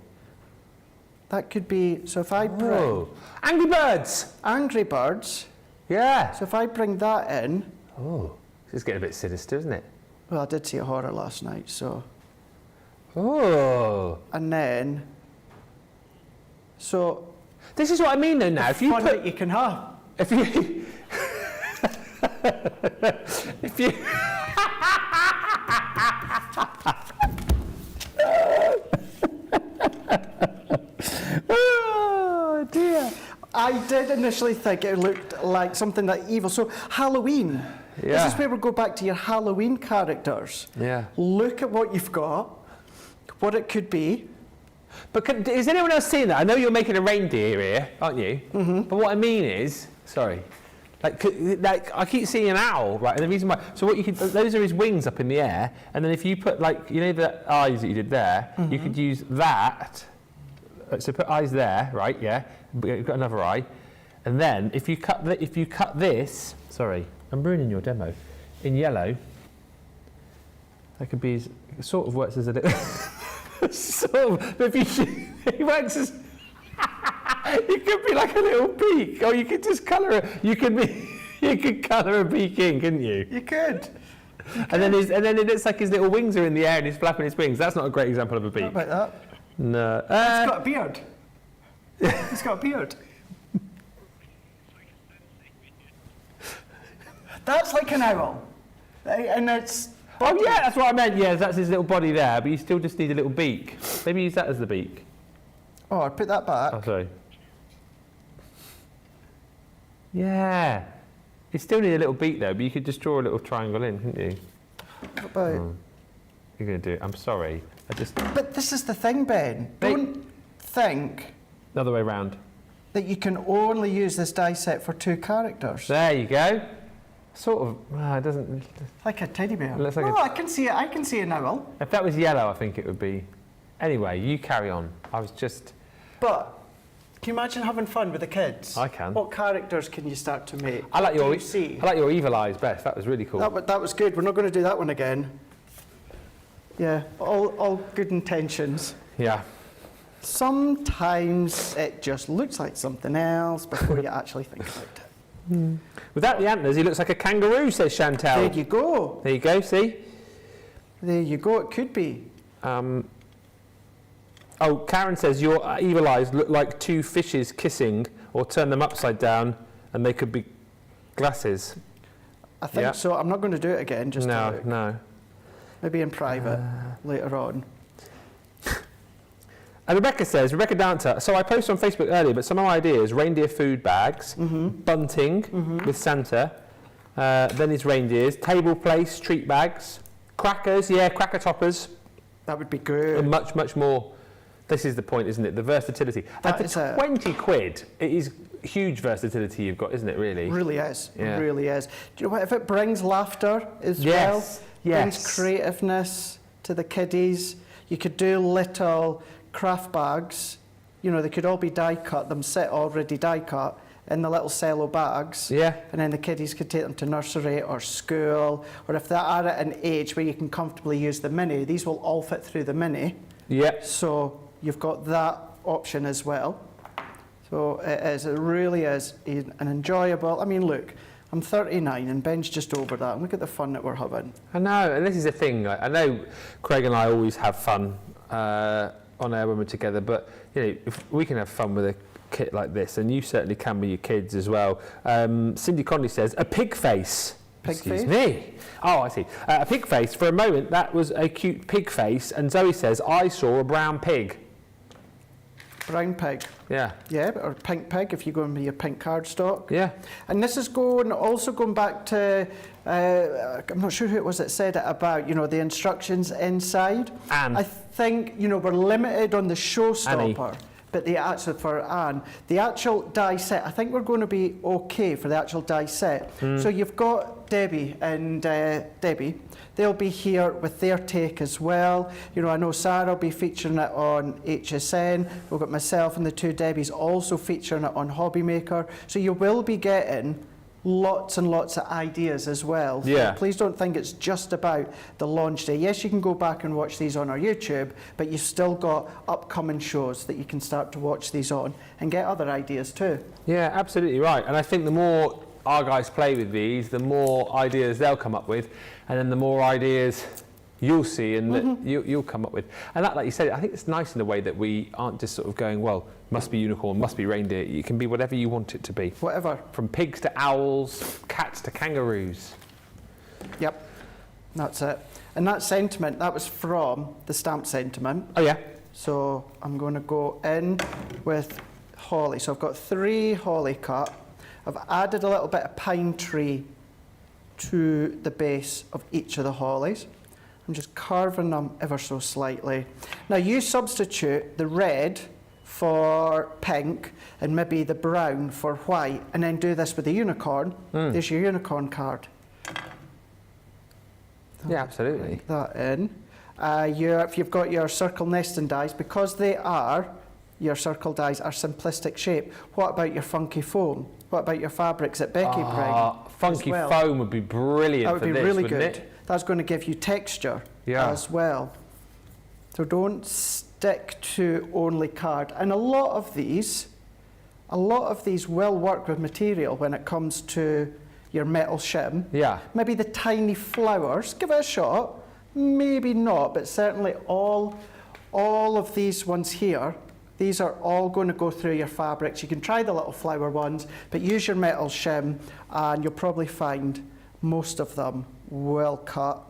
That could be, so if I bring Oh. Angry Birds! Angry Birds, Yeah. so if I bring that in, Oh. This is getting a bit sinister, isn't it? well, I did see a horror last night, so, Oh. and then, so, This is what I mean though now. If you fun put, that you can have. if you, if you, oh dear. I did initially think it looked like something like evil. So Halloween, Yeah. this is where we go back to your Halloween characters. Yeah. Look at what you've got, what it could be. But is anyone else seeing that? I know you're making a reindeer here, aren't you? Mm-hmm. But what I mean is, sorry, like I keep seeing an owl, right? And the reason why, so what you could, those are his wings up in the air, and then if you put the eyes that you did there, you could use that. So put eyes there, right? Yeah. You've got another eye, And then if you cut this, sorry, I'm ruining your demo, in yellow, that could be, it sort of works as a little, sort of, but if you, it works as, it could be like a little beak, or you could just colour it, you could colour a beak in, couldn't you? You could. And then it looks like his little wings are in the air and he's flapping his wings. That's not a great example of a beak. What about that? No. He's got a beard. He's got a beard. That's like an owl. And it's... Oh yeah, that's what I meant. Yeah, that's his little body there, but you still just need a little beak. Maybe use that as the beak. Oh, I'd put that back. Oh, sorry. Yeah. You still need a little beak though, but you could just draw a little triangle in, couldn't you? What about... You're going to do it. I'm sorry. But this is the thing, Ben. Don't think The other way round. that you can only use this die set for 2 characters. There you go. Sort of. It doesn't. Like a teddy bear. Looks like oh, I can see it. I can see an owl. If that was yellow, I think it would be. Anyway, you carry on. I was just. But can you imagine having fun with the kids? I can. What characters can you start to make? I like your. Do you see? I like your evil eyes best. That was really cool. That was good. We're not going to do that one again. Yeah, all good intentions. Yeah. Sometimes it just looks like something else before you actually think about it. Without the antlers, he looks like a kangaroo, says Chantal. There you go. There you go, see? There you go. It could be. Oh, Karen says your evil eyes look like 2 fishes kissing, or turn them upside down, and they could be glasses. I think so. I'm not going to do it again. Just to look. No. Maybe in private later on. And Rebecca Danta, so I posted on Facebook earlier, but some of my ideas, reindeer food bags, bunting with Santa, then his reindeers, table place, treat bags, crackers, cracker toppers. That would be good. And much, much more. This is the point, isn't it? The versatility. That and for 20 quid, it is huge versatility you've got, isn't it, really? Really is. Yeah. It really is. Do you know what? If it brings laughter as Yes. brings creativeness to the kiddies, you could do little craft bags. You know, they could all be die cut, them set already die cut in the little cello bags. Yeah. And then the kiddies could take them to nursery or school, or if they are at an age where you can comfortably use the mini, these will all fit through the mini. Yeah. So you've got that option as well. So it really is an enjoyable. I mean, look, I'm 39 and Ben's just over that. And look at the fun that we're having. I know, and this is the thing. I know Craig and I always have fun on air when we're together, but you know, if we can have fun with a kit like this, and you certainly can with your kids as well. Cindy Conley says, a pig face. Excuse me. Oh, I see. A pig face. For a moment, that was a cute pig face, and Zoe says, I saw a brown pig. Brown pig. Yeah. Yeah, or pink pig if you go into your pink cardstock. Yeah. And this is also going back to, I'm not sure who it was that said it about, you know, the instructions inside. Anne. I think, you know, we're limited on the Showstopper. Annie. But for Anne, the actual die set, I think we're going to be okay for the actual die set. So you've got Debbie and Debbie. They'll be here with their take as well. You know, I know Sarah will be featuring it on HSN. We've got myself and the 2 Debbies also featuring it on Hobby Maker. So you will be getting lots and lots of ideas as well. Yeah. So please don't think it's just about the launch day. Yes, you can go back and watch these on our YouTube, but you've still got upcoming shows that you can start to watch these on and get other ideas too. Yeah, absolutely right. And I think the more our guys play with these, the more ideas they'll come up with, and then the more ideas you'll see and that you'll come up with. And that, like you said, I think it's nice in a way that we aren't just sort of going, well, must be unicorn, must be reindeer. It can be whatever you want it to be. Whatever. From pigs to owls, cats to kangaroos. Yep, that's it. And that sentiment, that was from the stamp sentiment. Oh yeah. So I'm going to go in with holly. So I've got 3 holly cut. I've added a little bit of pine tree to the base of each of the hollies. I'm just carving them ever so slightly. Now you substitute the red for pink and maybe the brown for white, and then do this with the unicorn. There's your unicorn card. Yeah, absolutely. Put that in. If you've got your circle nesting dies, because they are your circle dies are simplistic shape. What about your funky foam? What about your fabrics at Becky Craig? Funky foam would be brilliant. That would for be this, really wouldn't good. it? That's going to give you texture as well. So don't stick to only card. And a lot of these will work with material when it comes to your metal shim. Yeah. Maybe the tiny flowers, give it a shot. Maybe not, but certainly all of these ones here, these are all going to go through your fabrics. You can try the little flower ones, but use your metal shim and you'll probably find most of them will cut.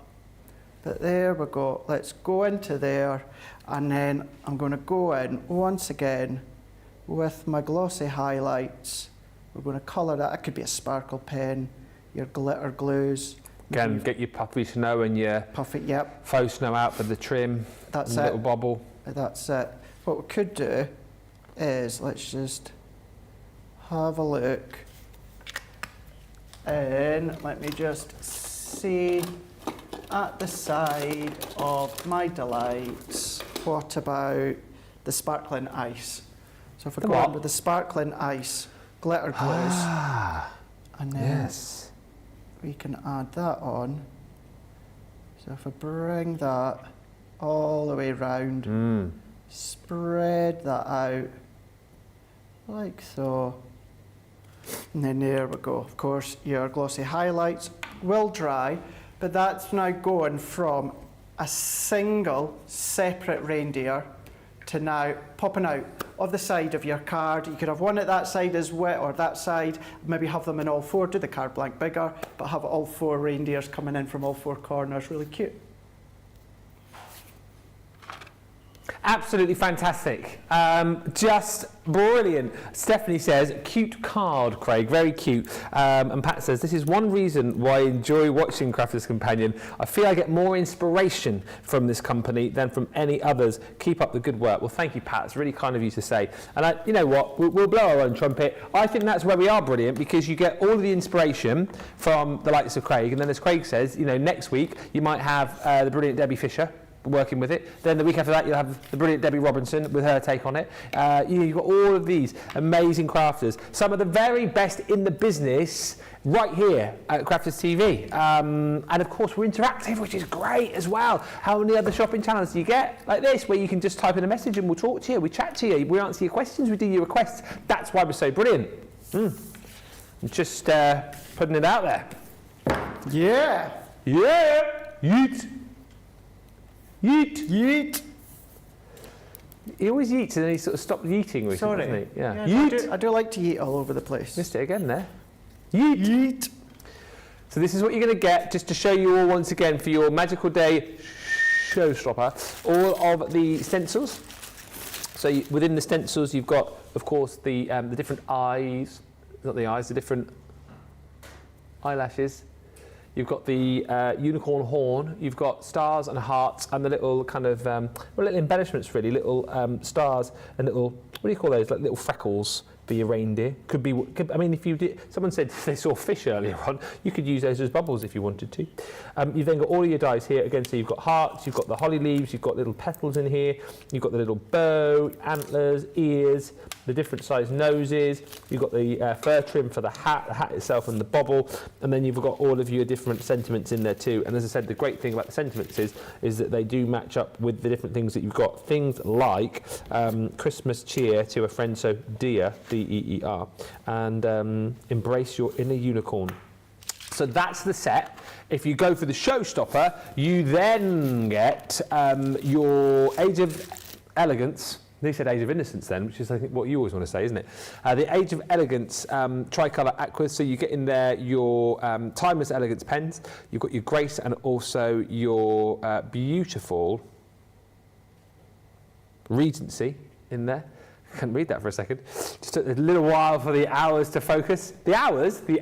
But there we go. Let's go into there, and then I'm going to go in once again with my glossy highlights. We're going to colour that. It could be a sparkle pen, your glitter glues. Again, get your puffy snow and your faux snow out for the trim. That's it. it. Little bobble. That's it. What we could do is let's just have a look, and let me just see at the side of my delights. What about the sparkling ice? So if we go on with the sparkling ice glitter glues, and then we can add that on. So if I bring that all the way round, spread that out like so, and then there we go. Of course, your glossy highlights will dry, but that's now going from a single separate reindeer to now popping out of the side of your card. You could have one at that side as well, or that side, maybe have them in all four, do the card blank bigger, but have all four reindeers coming in from all four corners. Really cute. Absolutely fantastic. Just brilliant. Stephanie says, cute card, Craig, very cute. And Pat says, this is one reason why I enjoy watching Crafter's Companion. I feel I get more inspiration from this company than from any others. Keep up the good work. Well, thank you, Pat. It's really kind of you to say. And you know what? We'll blow our own trumpet. I think that's where we are brilliant, because you get all of the inspiration from the likes of Craig. And then as Craig says, you know, next week you might have the brilliant Debbie Fisher working with it. Then the week after that you'll have the brilliant Debbie Robinson with her take on it. You've got all of these amazing crafters, some of the very best in the business right here at Crafters TV. And of course we're interactive, which is great as well. How many other shopping channels do you get like this, where you can just type in a message and we'll talk to you, we chat to you, we answer your questions, we do your requests. That's why we're so brilliant. I'm just putting it out there. Yeah. Yeet. Yeet. He always yeets and then he sort of stopped yeeting recently, doesn't he? Yeah. Yeet. I do like to yeet all over the place. Missed it again there. Yeet. So this is what you're going to get, just to show you all once again for your Magical Day Showstopper, all of the stencils. So within the stencils you've got, of course, the different eyes, not the eyes, the different eyelashes. You've got the unicorn horn, you've got stars and hearts and the little kind of, little embellishments really, little stars and little, what do you call those, like little freckles for your reindeer. I mean, if you did, someone said they saw fish earlier on, you could use those as bubbles if you wanted to. You've then got all of your dies here, again, so you've got hearts, you've got the holly leaves, you've got little petals in here, you've got the little bow, antlers, ears, the different size noses, you've got the fur trim for the hat itself and the bobble, and then you've got all of your different sentiments in there too. And as I said, the great thing about the sentiments is that they do match up with the different things that you've got. Things like Christmas cheer to a friend so dear, D-E-E-R, and embrace your inner unicorn. So that's the set. If you go for the Showstopper, you then get your Age of Elegance. They said Age of Innocence then, which is I think what you always want to say, isn't it? The Age of Elegance tricolour aquas. So you get in there your Timeless Elegance pens. You've got your Grace and also your beautiful Regency in there. I couldn't read that for a second. Just took a little while for the hours to focus. The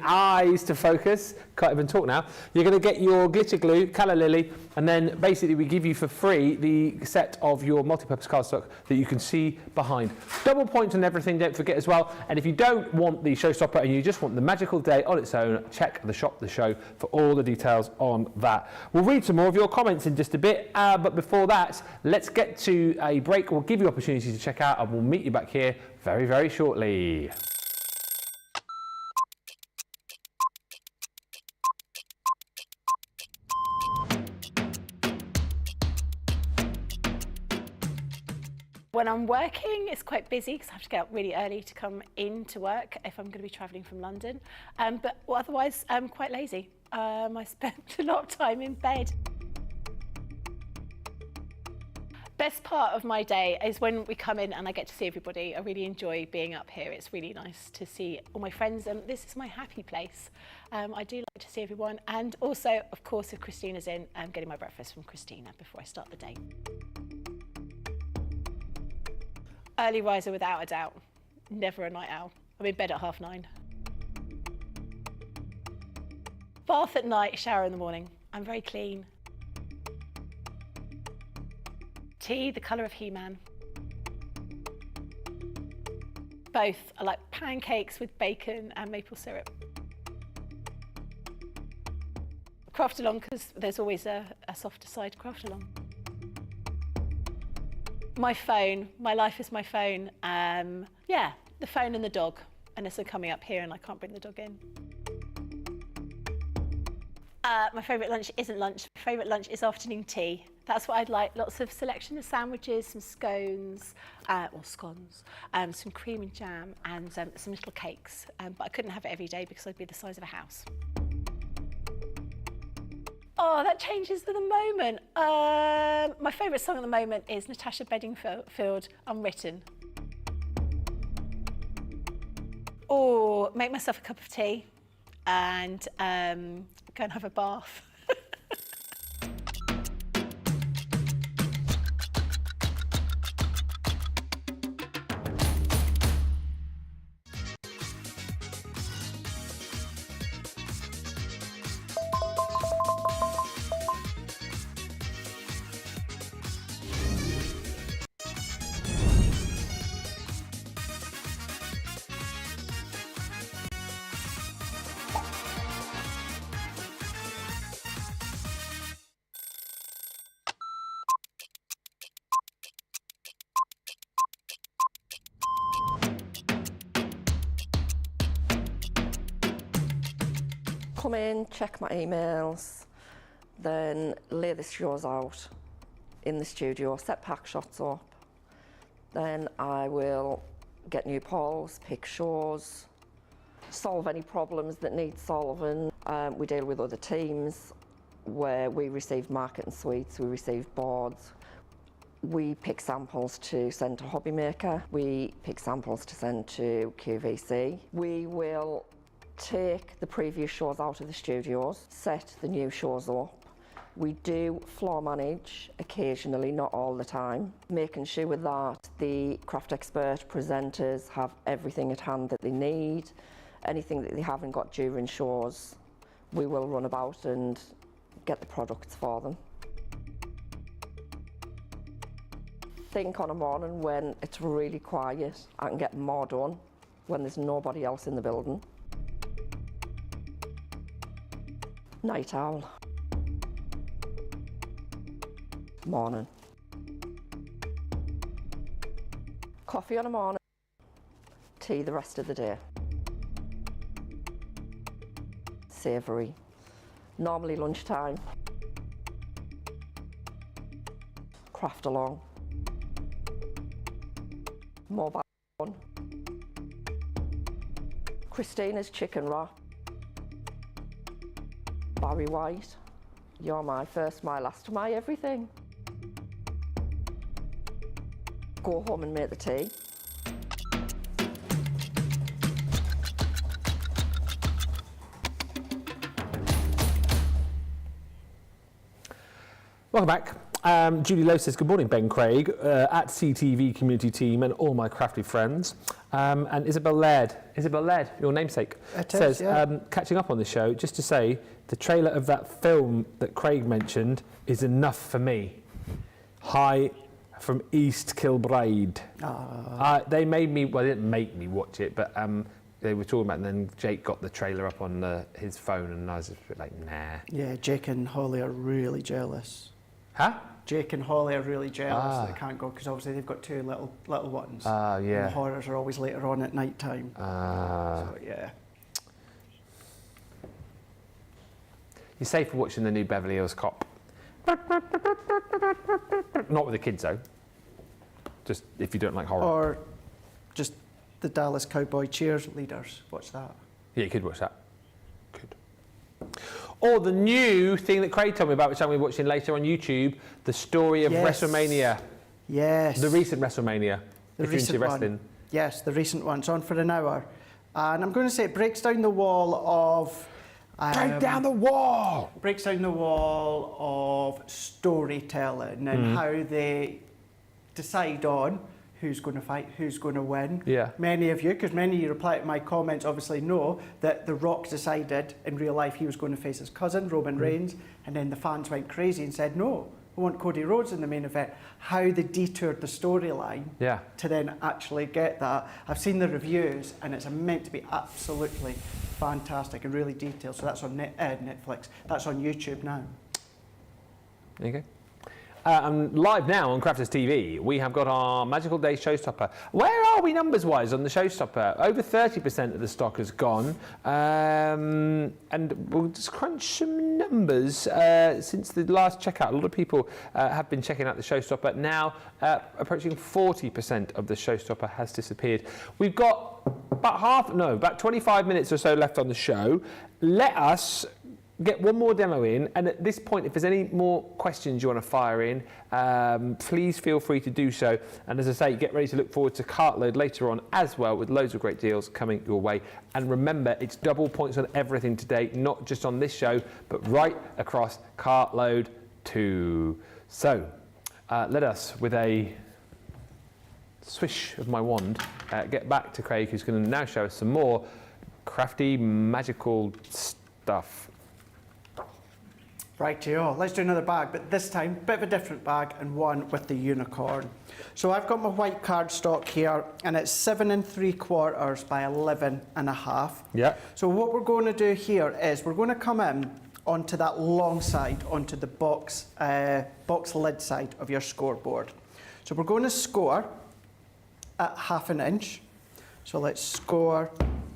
eyes to focus. Can't even talk now. You're going to get your glitter glue, Colour Lily, And then basically we give you for free the set of your multi-purpose cardstock that you can see behind. Double points on everything, don't forget as well. And if you don't want the Showstopper and you just want the magical day on its own, check the shop, the show, for all the details on that. We'll read some more of your comments in just a bit, but before that, let's get to a break. We'll give you opportunities to check out and we'll meet you back here very, very shortly. When I'm working, it's quite busy because I have to get up really early to come into work if I'm going to be travelling from London. But otherwise, I'm quite lazy. I spend a lot of time in bed. Best part of my day is when we come in and I get to see everybody. I really enjoy being up here. It's really nice to see all my friends, and this is my happy place. I do like to see everyone, and also, of course, if Christina's in, I'm getting my breakfast from Christina before I start the day. Early riser without a doubt, never a night owl. I'm in bed at 9:30. Bath at night, shower in the morning. I'm very clean. Tea, the colour of He-Man. Both. I like pancakes with bacon and maple syrup. Craft along, because there's always a softer side to craft along. My phone, my life is my phone. Yeah, the phone and the dog, unless I'm coming up here and I can't bring the dog in. My favourite lunch isn't lunch. My favourite lunch is afternoon tea. That's what I'd like. Lots of selection of sandwiches, some scones, or scones, some cream and jam, and some little cakes. But I couldn't have it every day because I'd be the size of a house. Oh, that changes for the moment. My favourite song at the moment is Natasha Bedingfield, Unwritten. Or make myself a cup of tea and go and have a bath. Come in, check my emails, then lay the shows out in the studio, set pack shots up. Then I will get new polls, pick shows, solve any problems that need solving. We deal with other teams where we receive marketing suites, we receive boards. We pick samples to send to Hobbymaker. We pick samples to send to QVC. We will take the previous shows out of the studios, set the new shows up. We do floor manage occasionally, not all the time, making sure that the craft expert presenters have everything at hand that they need. Anything that they haven't got during shows, we will run about and get the products for them. Think on a morning when it's really quiet, I can get more done when there's nobody else in the building. Night owl. Morning. Coffee on a morning, tea the rest of the day. Savoury. Normally lunchtime. Craft along. Mobile phone. Christina's chicken wrap. Barry White, you're my first, my last, my everything. Go home and make the tea. Welcome back. Julie Lowe says, good morning, Ben Craig, at CTV community team and all my crafty friends. And Isabel Laird, your namesake, says, catching up on the show, just to say, the trailer of that film that Craig mentioned is enough for me. Hi from East Kilbride. They made me, well, they didn't make me watch it, but they were talking about it, and then Jake got the trailer up on his phone, and I was just a bit like, nah. Yeah, Jake and Holly are really jealous. Huh? Jake and Holly are really jealous that they can't go, because obviously they've got two little ones. Yeah. And the horrors are always later on at night time. So, yeah. You're safe for watching the new Beverly Hills Cop. Not with the kids, though. Just if you don't like horror. Or just the Dallas Cowboy cheerleaders. Watch that. Yeah, you could watch that. Could. Or the new thing that Craig told me about, which I'm going to be watching later on YouTube, the story of WrestleMania. Yes. The recent WrestleMania, if you're into wrestling. One. Yes, the recent one. It's on for an hour. And I'm going to say it breaks down the wall of... break down the wall! Breaks down the wall of storytelling and how they decide on who's going to fight, who's going to win. Yeah. Many of you, because many of you reply to my comments, obviously know that The Rock decided in real life he was going to face his cousin, Roman Reigns, and then the fans went crazy and said, no, we want Cody Rhodes in the main event. How they detoured the storyline to then actually get that. I've seen the reviews, and it's meant to be absolutely fantastic and really detailed. So that's on Netflix. That's on YouTube now. There you go. And live now on Crafters TV, we have got our Magical Day Showstopper. Where are we numbers-wise on the Showstopper? Over 30% of the stock has gone. And we'll just crunch some numbers. Since the last checkout, a lot of people have been checking out the Showstopper. Now, approaching 40% of the Showstopper has disappeared. We've got about 25 minutes or so left on the show. Let us get one more demo in, and at this point, if there's any more questions you want to fire in, please feel free to do so. And as I say, get ready to look forward to Cartload later on as well, with loads of great deals coming your way. And remember, it's double points on everything today, not just on this show, but right across Cartload 2. So let us, with a swish of my wand, get back to Craig, who's going to now show us some more crafty, magical stuff. Rightio, let's do another bag, but this time, bit of a different bag and one with the unicorn. So I've got my white cardstock here, and it's 7 3/4 by 11.5. Yeah. So what we're going to do here is we're going to come in onto that long side, onto the box lid side of your scoreboard. So we're going to score at 1/2 inch. So let's score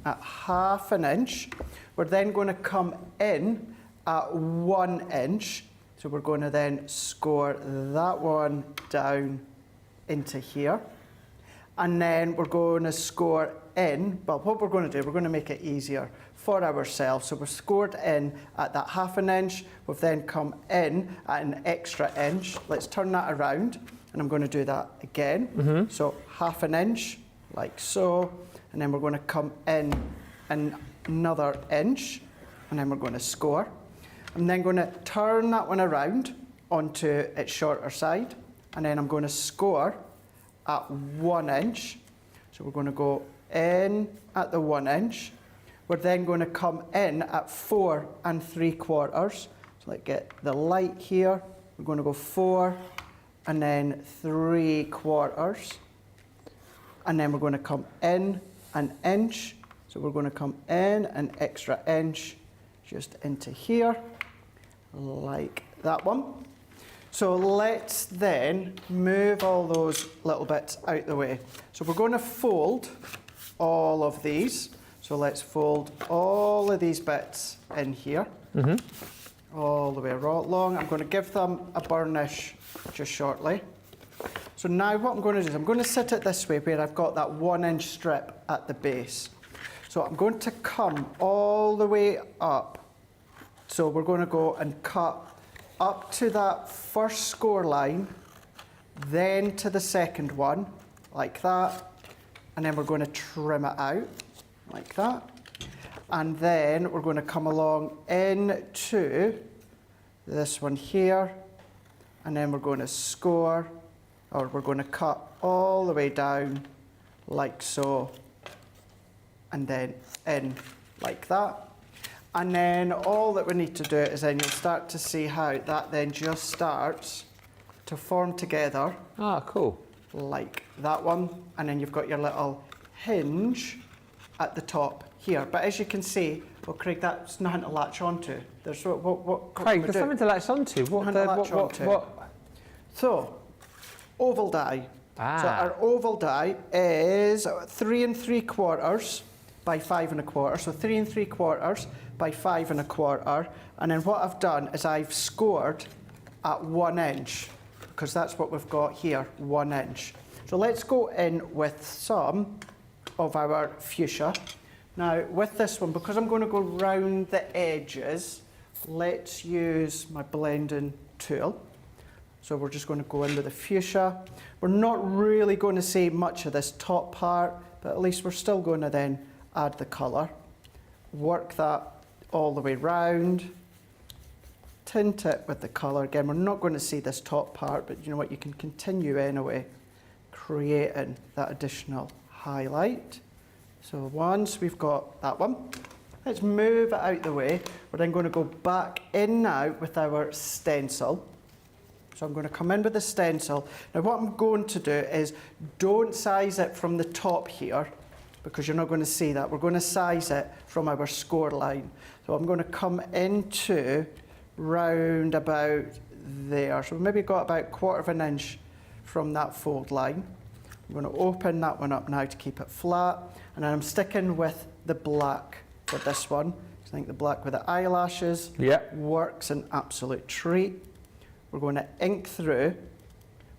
at 1/2 inch. We're then going to come in at 1 inch. So we're going to then score that one down into here. And then we're going to score in, but what we're going to do, we're going to make it easier for ourselves. So we're scored in at that 1/2 inch. We've then come in at an extra inch. Let's turn that around, and I'm going to do that again. So 1/2 inch, like so. And then we're going to come in another inch, and then we're going to score. I'm then going to turn that one around onto its shorter side, and then I'm going to score at 1 inch. So we're going to go in at the 1 inch. We're then going to come in at 4 3/4. So let's get the light here. We're going to go 4 and then 3/4. And then we're going to come in an inch. So we're going to come in an extra inch just into here, like that one. So let's then move all those little bits out the way. So we're going to fold all of these. So let's fold all of these bits in here, all the way along. I'm going to give them a burnish just shortly. So now what I'm going to do is I'm going to sit it this way where I've got that 1 inch strip at the base. So I'm going to come all the way up. So we're going to go and cut up to that first score line, then to the second one, like that. And then we're going to trim it out, like that. And then we're going to come along into this one here, and then we're going to score, or we're going to cut all the way down like so, and then in like that. And then all that we need to do is then you'll start to see how that then just starts to form together. Ah, cool. Like that one. And then you've got your little hinge at the top here. But as you can see, well, Craig, that's nothing to latch onto. There's what Craig, there's something to latch onto. So, oval die. Ah. So our oval die is 3 3/4 by 5 1/4. So 3 3/4 by 5 1/4. And then what I've done is I've scored at 1 inch, because that's what we've got here, 1 inch. So let's go in with some of our fuchsia. Now with this one, because I'm going to go round the edges, let's use my blending tool. So we're just going to go in with the fuchsia. We're not really going to see much of this top part, but at least we're still going to then add the colour. Work that all the way round. Tint it with the colour. Again, we're not going to see this top part, but you know what, you can continue anyway, creating that additional highlight. So once we've got that one, let's move it out the way. We're then going to go back in now with our stencil. So I'm going to come in with the stencil. Now what I'm going to do is don't size it from the top here, because you're not going to see that. We're going to size it from our score line. So I'm going to come into round about there. So we've maybe got about 1/4 inch from that fold line. I'm going to open that one up now to keep it flat. And then I'm sticking with the black for this one. I think the black with the eyelashes works an absolute treat. We're going to ink through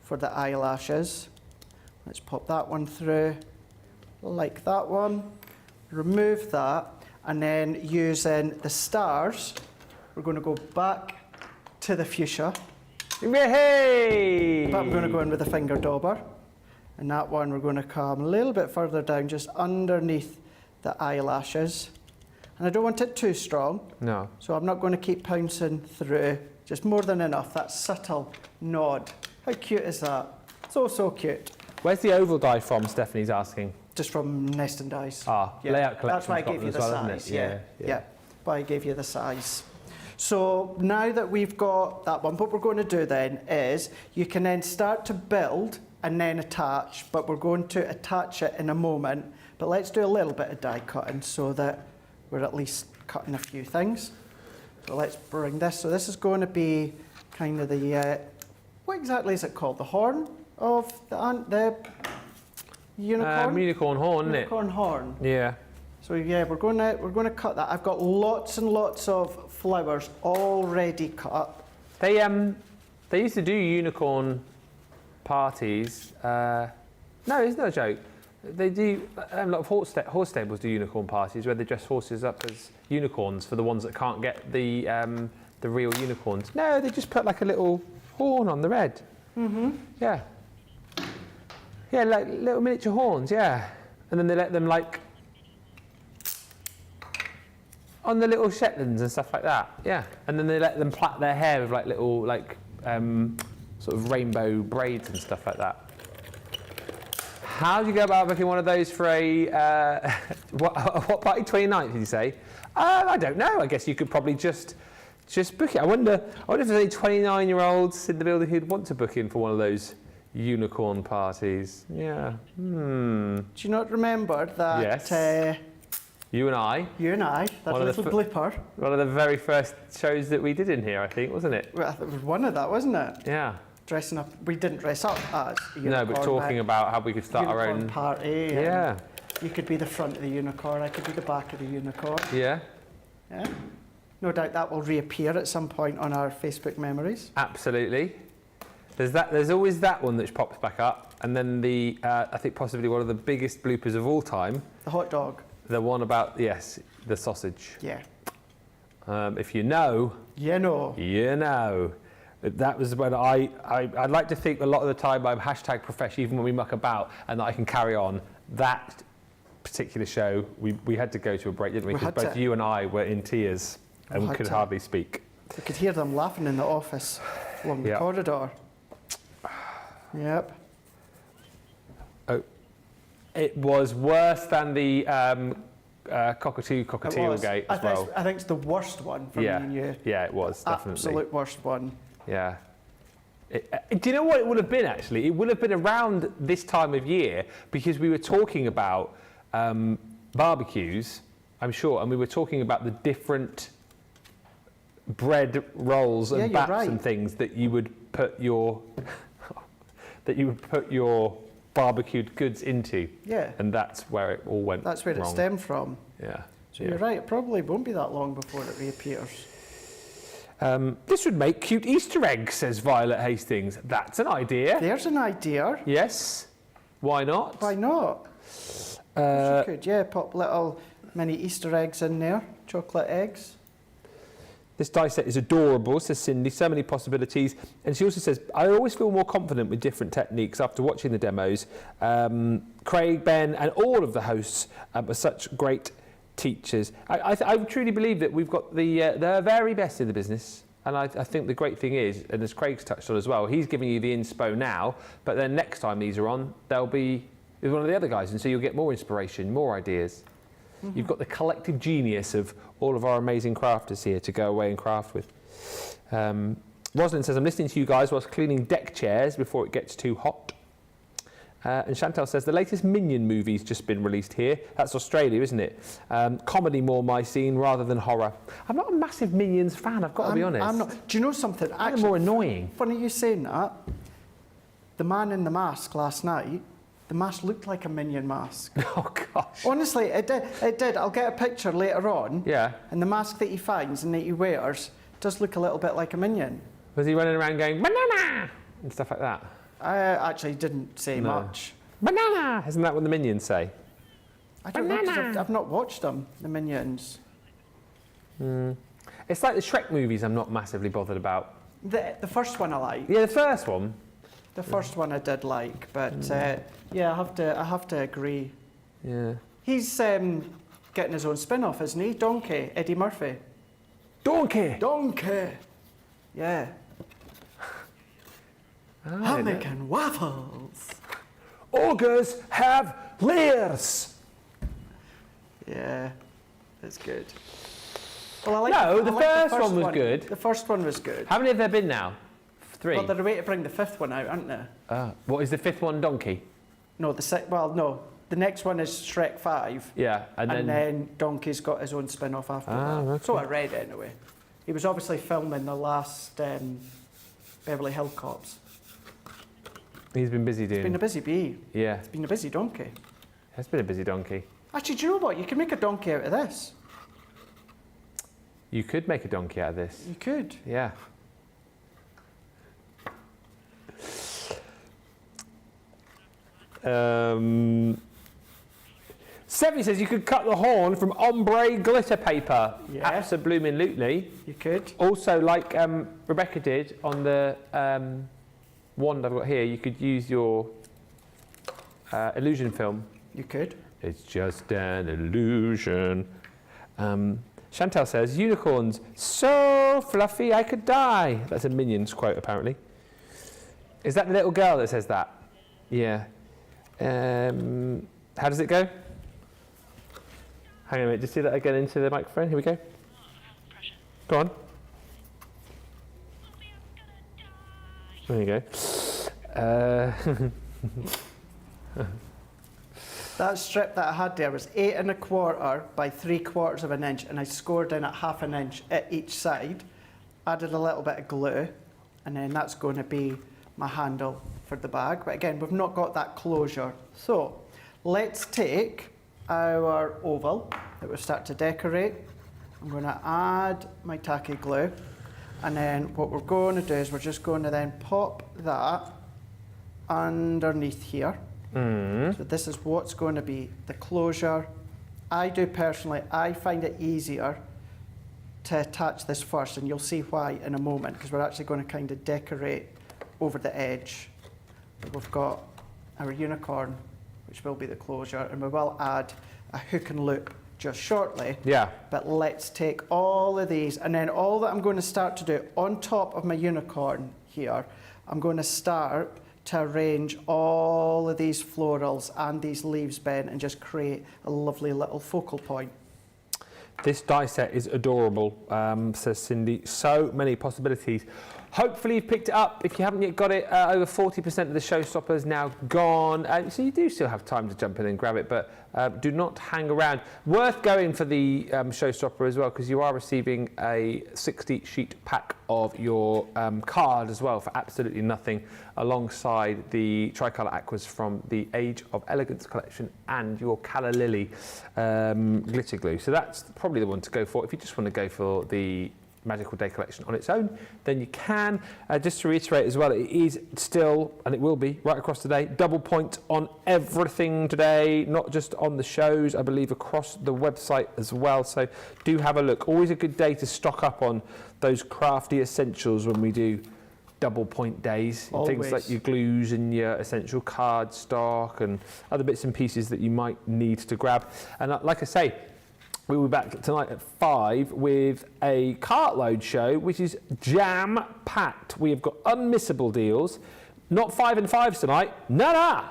for the eyelashes. Let's pop that one through like that one. Remove that, and then using the stars, we're going to go back to the fuchsia. Hey! But I'm going to go in with the finger dauber. And that one we're going to come a little bit further down, just underneath the eyelashes. And I don't want it too strong. No. So I'm not going to keep pouncing through. Just more than enough, that subtle nod. How cute is that? So, so cute. Where's the oval die from, Stephanie's asking? Just from Neston Dice. Ah, Layout Collection. That's why I gave you the size. Yeah. Why I gave you the size. So now that we've got that one, what we're going to do then is you can then start to build and then attach, but we're going to attach it in a moment. But let's do a little bit of die cutting so that we're at least cutting a few things. So let's bring this. So this is going to be kind of the, what exactly is it called? The horn of the unicorn? Unicorn horn, isn't it? Unicorn horn. Yeah. So yeah, we're going to cut that. I've got lots and lots of flowers already cut. They used to do unicorn parties. No, it's not a joke. They do a lot of horse stables do unicorn parties where they dress horses up as unicorns for the ones that can't get the real unicorns. No, they just put like a little horn on the head. Yeah. Yeah, like little miniature horns. Yeah, and then they let them like on the little Shetlands and stuff like that. Yeah, and then they let them plait their hair with like little sort of rainbow braids and stuff like that. How do you go about booking one of those for a what party? 29th, did you say? I don't know. I guess you could probably just book it. I wonder if there's any 29-year-olds in the building who'd want to book in for one of those unicorn parties. Yeah. Do you not remember that? Yes. You and I. That little blooper. One of the very first shows that we did in here, I think, wasn't it? Well, it was one of that, wasn't it? Yeah. Dressing up. We didn't dress up as a unicorn. No, but talking about how we could start our own party. Yeah. You could be the front of the unicorn. I could be the back of the unicorn. Yeah. Yeah. No doubt that will reappear at some point on our Facebook memories. Absolutely. There's always that one that pops back up, and then the I think possibly one of the biggest bloopers of all time. The hot dog. The one about the sausage. Yeah. If you know. You know. You know. That was when I'd like to think a lot of the time I'm #profesh even when we muck about, and that I can carry on. That particular show, we had to go to a break, didn't we? Because both you and I were in tears and could hardly speak. We could hear them laughing in the office. along the corridor. Yep. Oh, it was worse than the cockatoo gate as well. I think it's the worst one for me and you. Yeah, it was, definitely. Absolute worst one. Yeah. Do you know what it would have been, actually? It would have been around this time of year because we were talking about barbecues, I'm sure, and we were talking about the different bread rolls and bats and things that you would put your barbecued goods into. Yeah. And that's where it all went wrong. That's where it stemmed from. Yeah. So you're right, it probably won't be that long before it reappears. This would make cute Easter eggs, says Violet Hastings. That's an idea. There's an idea. Yes. Why not? Why not? You could, pop little mini Easter eggs in there, chocolate eggs. This die set is adorable, says Cindy, so many possibilities. And she also says, I always feel more confident with different techniques after watching the demos. Craig, Ben, and all of the hosts are such great teachers. I truly believe that we've got the very best in the business. And I think the great thing is, and as Craig's touched on as well, he's giving you the inspo now, but then next time these are on, they'll be with one of the other guys, and so you'll get more inspiration, more ideas. Mm-hmm. You've got the collective genius of all of our amazing crafters here to go away and craft with. Rosalind says, I'm listening to you guys whilst cleaning deck chairs before it gets too hot. And Chantal says, the latest Minion movie's just been released here. That's Australia, isn't it? Comedy more my scene rather than horror. I'm not a massive Minions fan, I've got to be honest. I'm not. Do you know something? Actually, more annoying. Funny you saying that. The man in the mask last night, the mask looked like a Minion mask. Oh, gosh. Honestly, it did. It did. I'll get a picture later on. Yeah. And the mask that he finds and that he wears does look a little bit like a Minion. Was he running around going, banana, and stuff like that? I actually didn't say much. Banana! Isn't that what the Minions say? I don't know, 'cause I've not watched them, the Minions. It's like the Shrek movies I'm not massively bothered about. The first one I like. Yeah, the first one. The first one I did like, but yeah, I have to agree. Yeah. He's getting his own spin-off, isn't he? Donkey, Eddie Murphy. Donkey! Donkey! Yeah. I'm making waffles. Ogres have lairs. Yeah, it's good. Well, the first one was good. The first one was good. How many have there been now? 3? Well, they're away to bring the 5th one out, aren't they? What is the 5th one? Donkey? No, the next one is Shrek 5. Yeah, and then Donkey's got his own spin-off after that. Okay. So I read anyway. He was obviously filming the last Beverly Hills Cops. He's been busy doing. It's been a busy bee. Yeah. It's been a busy donkey. It's been a busy donkey. Actually, do you know what? You can make a donkey out of this. You could make a donkey out of this. You could. Yeah. Sevi says you could cut the horn from ombre glitter paper. Yeah. Absolutely. You could. Also, like Rebecca did on the wand I've got here, you could use your illusion film. You could. It's just an illusion. Chantal says, unicorns, so fluffy I could die. That's a Minions quote, apparently. Is that the little girl that says that? Yeah. How does it go? Hang on a minute, just do that again into the microphone. Here we go. Go on. There you go. That strip that I had there was 8 1/4 by 3/4 of an inch, and I scored in at 1/2 an inch at each side. Added a little bit of glue, and then that's going to be my handle for the bag. But again, we've not got that closure. So let's take our oval that we'll start to decorate. I'm going to add my tacky glue, and then what we're going to do is we're just going to then pop that underneath here. So this is what's going to be the closure. I find it easier to attach this first, and you'll see why in a moment, because we're actually going to kind of decorate over the edge. We've got our unicorn, which will be the closure, and we will add a hook and loop just shortly. Yeah. But let's take all of these, and then all that I'm going to start to do on top of my unicorn here, I'm going to start to arrange all of these florals and these leaves, Ben, and just create a lovely little focal point. This die set is adorable, says Cindy. So many possibilities. Hopefully you've picked it up. If you haven't yet got it, over 40% of the Showstopper is now gone. So you do still have time to jump in and grab it, but do not hang around. Worth going for the Showstopper as well, because you are receiving a 60-sheet pack of your card as well for absolutely nothing, alongside the Tricolour Aquas from the Age of Elegance collection and your Calla Lily glitter glue. So that's probably the one to go for. If you just want to go for the Magical Day collection on its own, then you can. Just to reiterate as well, it is still, and it will be right across today, double point on everything today, not just on the shows, I believe across the website as well. So do have a look. Always a good day to stock up on those crafty essentials when we do double point days. Always. Things like your glues and your essential card stock and other bits and pieces that you might need to grab. And like I say, we will be back tonight at 5 with a cartload show, which is jam-packed. We have got unmissable deals. Not 5 and 5s tonight. No.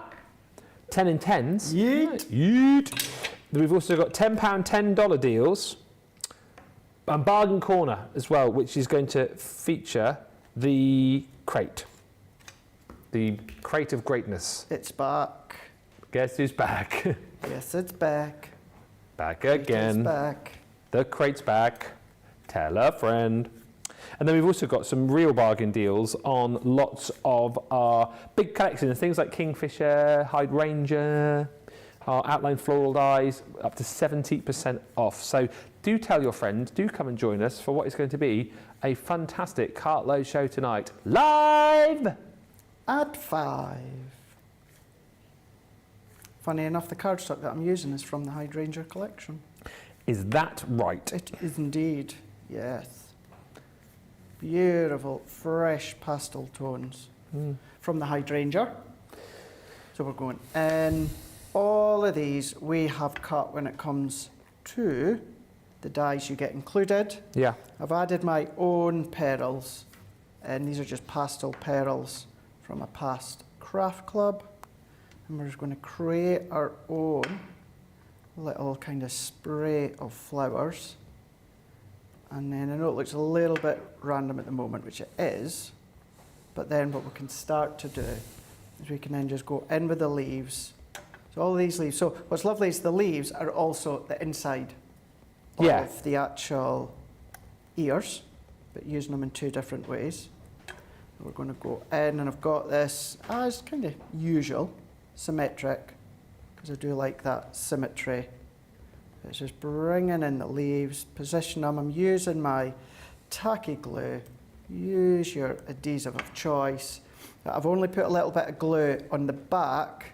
10 and 10s. Yeet. We've also got £10, $10 deals. And Bargain Corner as well, which is going to feature the crate. The crate of greatness. It's back. Guess who's back? Yes, it's back. Back again. It's back. The crate's back. Tell a friend. And then we've also got some real bargain deals on lots of our big collections, things like Kingfisher, Hydrangea, our outline floral dies, up to 70% off. So do tell your friends, do come and join us for what is going to be a fantastic cartload show tonight, live at 5. Funny enough, the cardstock that I'm using is from the Hydrangea collection. Is that right? It is indeed, yes. Beautiful, fresh pastel tones from the Hydrangea. So we're going in. All of these we have cut when it comes to the dies you get included. Yeah. I've added my own pearls, and these are just pastel pearls from a past craft club. And we're just going to create our own little kind of spray of flowers. And then I know it looks a little bit random at the moment, which it is, but then what we can start to do is we can then just go in with the leaves. So all these leaves. So what's lovely is the leaves are also the inside of the actual ears, but using them in 2 different ways. And we're going to go in, and I've got this as kind of usual, symmetric, because I do like that symmetry. It's just bringing in the leaves, position them. I'm using my tacky glue. Use your adhesive of choice. I've only put a little bit of glue on the back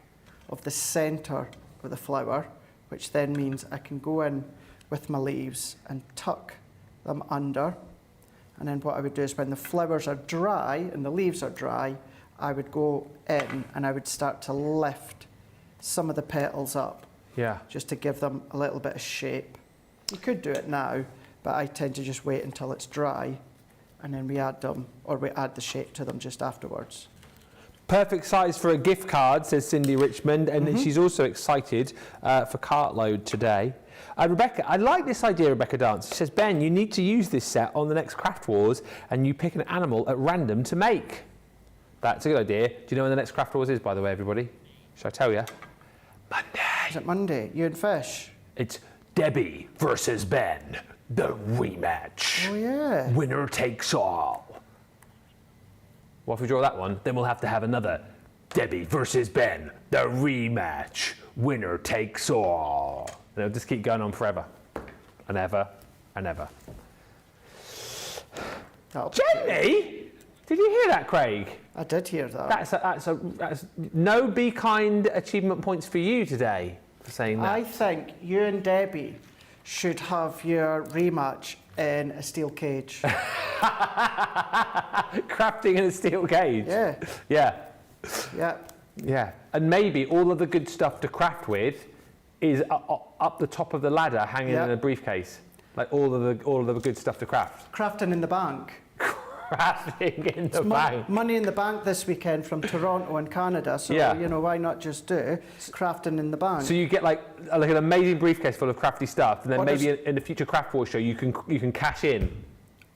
of the centre of the flower, which then means I can go in with my leaves and tuck them under. And then what I would do is when the flowers are dry and the leaves are dry, I would go in and I would start to lift some of the petals up. Yeah. Just to give them a little bit of shape. You could do it now, but I tend to just wait until it's dry and then we add them, or we add the shape to them just afterwards. Perfect size for a gift card, says Cindy Richmond, and she's also excited for Cartload today. Rebecca, I like this idea, Rebecca Dance. She says, Ben, you need to use this set on the next Craft Wars and you pick an animal at random to make. That's a good idea. Do you know when the next Craft Wars is, by the way, everybody? Shall I tell you? Monday. Is it Monday? You and Fish? It's Debbie versus Ben, the rematch. Oh, yeah. Winner takes all. Well, if we draw that one, then we'll have to have another Debbie versus Ben, the rematch. Winner takes all. And it'll just keep going on forever and ever and ever. Jenny! Did you hear that, Craig? I did hear that. That's no Be Kind achievement points for you today for saying that. I think you and Debbie should have your rematch in a steel cage. Crafting in a steel cage? Yeah. Yeah. Yeah. Yeah. And maybe all of the good stuff to craft with is up the top of the ladder hanging in a briefcase. Like all of the good stuff to craft. Crafting in the bank. crafting in the bank. Money in the bank this weekend from Toronto and Canada. So, Yeah. you know, why not just do crafting in the bank? So you get like an amazing briefcase full of crafty stuff, and then Or maybe in the future Craft Wars show you can cash in.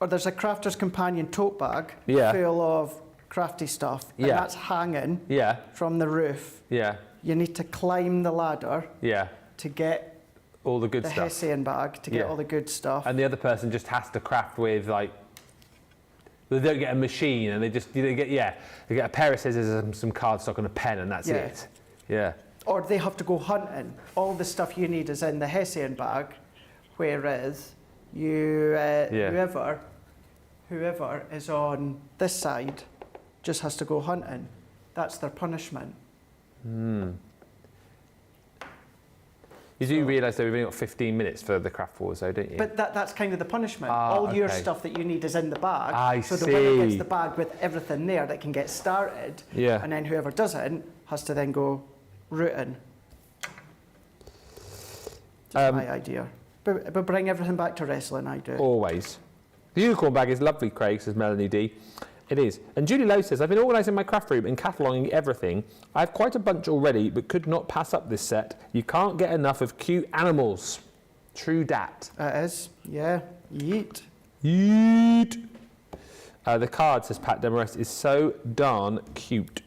Or there's a Crafter's Companion tote bag Yeah. full of crafty stuff. And Yeah. that's hanging Yeah, from the roof. yeah, You need to climb the ladder yeah. to get All the good the stuff. Hessian bag, to get Yeah. all the good stuff. And the other person just has to craft with like, they don't get a machine, and they get a pair of scissors and some cardstock and a pen, and that's Yeah. it. Yeah. Or they have to go hunting. All the stuff you need is in the Hessian bag, whereas you, whoever is on this side just has to go hunting. That's their punishment. You do realise that we've only got 15 minutes for the Craft Wars, though, don't you? But that's kind of the punishment. Ah, All your okay. stuff that you need is in the bag. I so the winner gets see. the bag with everything there that can get started. Yeah. And then whoever doesn't has to then go rooting. That's my idea. But bring everything back to wrestling, I do. Always. The unicorn bag is lovely, Craig, says Melanie D. It is. And Julie Lowe says, I've been organising my craft room and cataloguing everything. I have quite a bunch already, but could not pass up this set. You can't get enough of cute animals. True dat. It is, yeah. Yeet. Yeet. The card, says Pat Demarest, is so darn cute.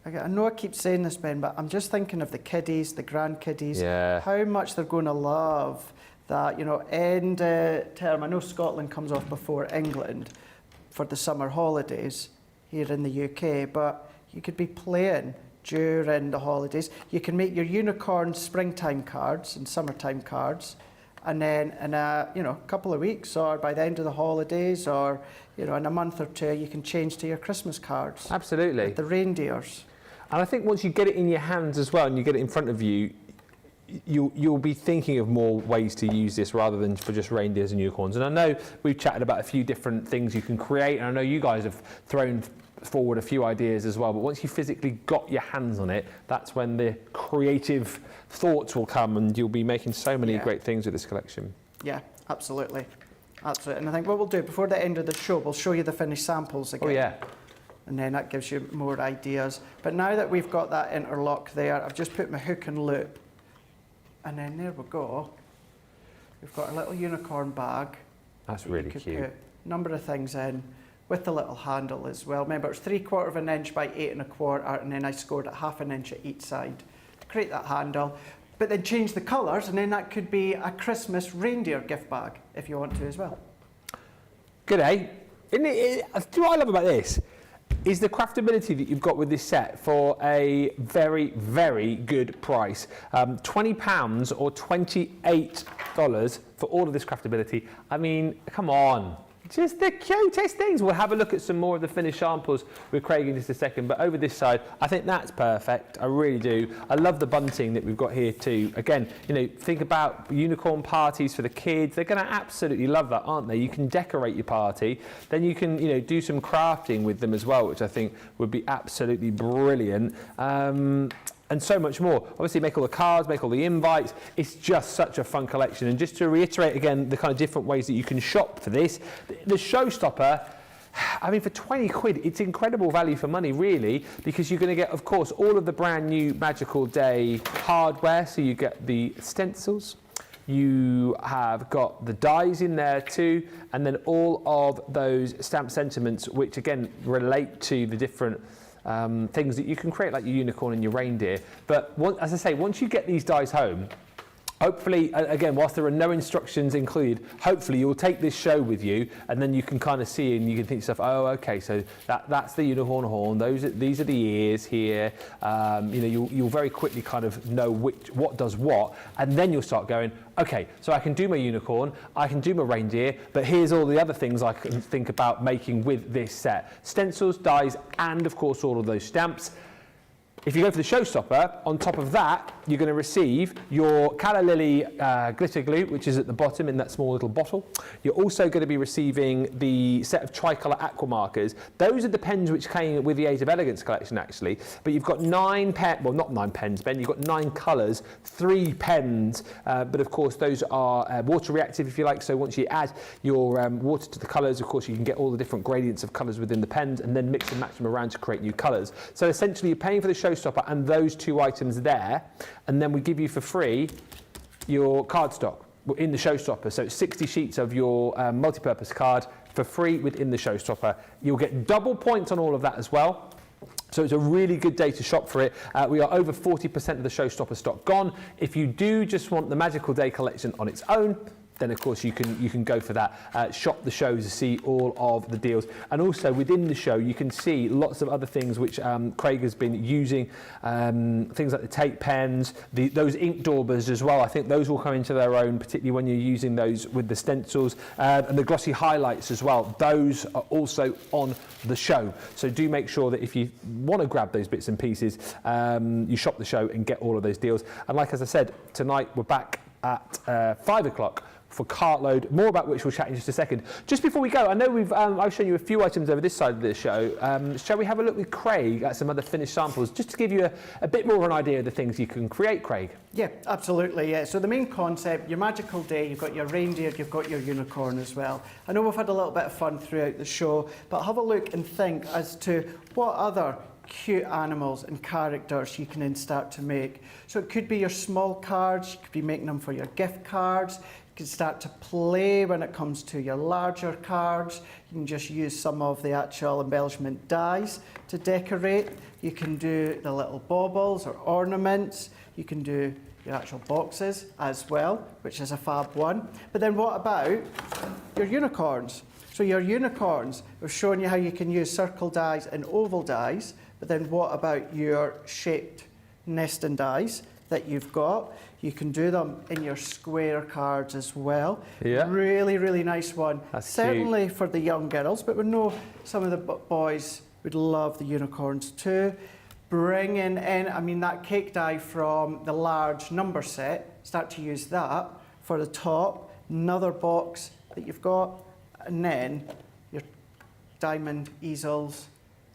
I know I keep saying this, Ben, but I'm just thinking of the kiddies, the grandkiddies, Yeah. how much they're going to love that, you know, end term. I know Scotland comes off before England for the summer holidays here in the UK, but you could be playing during the holidays. You can make your unicorn springtime cards and summertime cards, and then in a couple of weeks or by the end of the holidays or in a month or two, you can change to your Christmas cards. Absolutely. The reindeers. And I think once you get it in your hands as well and you get it in front of you, you'll be thinking of more ways to use this rather than for just reindeers and unicorns. And I know we've chatted about a few different things you can create, and I know you guys have thrown forward a few ideas as well, but once you physically got your hands on it, that's when the creative thoughts will come, and you'll be making so many great things with this collection. Yeah, absolutely. Absolutely. And I think what we'll do before the end of the show, we'll show you the finished samples again. Oh yeah. And then that gives you more ideas. But now that we've got that interlock there, I've just put my hook and loop. And then there we go. We've got a little unicorn bag. That's really You could cute. put a number of things in with the little handle as well. Remember, it's 3/4 of an inch by 8 1/4, and then I scored at 1/2 inch at each side. Create that handle, but then change the colours, and then that could be a Christmas reindeer gift bag if you want to as well. Good, eh? Do you know what I love about this? Is the craftability that you've got with this set for a very, very good price. £20 or $28 for all of this craftability. I mean, come on. Just the cutest things. We'll have a look at some more of the finished samples with Craig in just a second, but over this side, I think that's perfect. I really do. I love the bunting that we've got here too. Again, think about unicorn parties for the kids. They're going to absolutely love that, aren't they? You can decorate your party. Then you can, do some crafting with them as well, which I think would be absolutely brilliant. And so much more. Obviously, make all the cards, make all the invites. It's just such a fun collection. And just to reiterate again, the kind of different ways that you can shop for this, the Showstopper, I mean, for 20 quid, it's incredible value for money, really, because you're going to get, of course, all of the brand new Magical Day hardware. So you get the stencils, you have got the dies in there too, and then all of those stamp sentiments, which again relate to the different things that you can create, like your unicorn and your reindeer. But as I say, once you get these dies home, hopefully, again, whilst there are no instructions included, hopefully you'll take this show with you, and then you can kind of see and you can think to yourself, oh, okay, so that's the unicorn horn. These are the ears here. You'll very quickly kind of know what does what, and then you'll start going, okay, so I can do my unicorn, I can do my reindeer, but here's all the other things I can think about making with this set: stencils, dies, and of course all of those stamps. if you go for the Showstopper, on top of that, you're going to receive your Calla Lily glitter glue, which is at the bottom in that small little bottle. You're also going to be receiving the set of tricolour aqua markers. Those are the pens which came with the Age of Elegance collection, actually. But you've got 9 pens, well, not 9 pens, Ben. You've got 9 colours, 3 pens. But of course, those are water reactive, if you like. So once you add your water to the colours, of course, you can get all the different gradients of colours within the pens and then mix and match them around to create new colours. So essentially, you're paying for the Showstopper and those 2 items there, and then we give you for free your cardstock in the Showstopper. So it's 60 sheets of your multi-purpose card for free within the Showstopper. You'll get double points on all of that as well. So it's a really good day to shop for it. We are over 40% of the Showstopper stock gone. If you do just want the Magical Day collection on its own, then of course you can go for that. Shop the show to see all of the deals. And also within the show, you can see lots of other things which Craig has been using, things like the tape pens, those ink daubers as well. I think those will come into their own, particularly when you're using those with the stencils, and the glossy highlights as well. Those are also on the show. So do make sure that if you want to grab those bits and pieces, you shop the show and get all of those deals. And like as I said, tonight we're back at 5 o'clock for Cartload, more about which we'll chat in just a second. Just before we go, I know I've shown you a few items over this side of the show. Shall we have a look with Craig at some other finished samples, just to give you a bit more of an idea of the things you can create, Craig? Yeah, absolutely, yeah. So the main concept, your Magical Day, you've got your reindeer, you've got your unicorn as well. I know we've had a little bit of fun throughout the show, but have a look and think as to what other cute animals and characters you can then start to make. So it could be your small cards, you could be making them for your gift cards. You can start to play when it comes to your larger cards. You can just use some of the actual embellishment dies to decorate. You can do the little baubles or ornaments. You can do your actual boxes as well, which is a fab one. But then what about your unicorns? So your unicorns, we've shown you how you can use circle dies and oval dies, but then what about your shaped nesting dies that you've got? You can do them in your square cards as well. Yeah. Really, really nice one. That's certainly cute. for the young girls, but we know some of the boys would love the unicorns too. Bringing in, I mean, that cake die from the large number set, start to use that for the top. Another box that you've got, and then your diamond easels.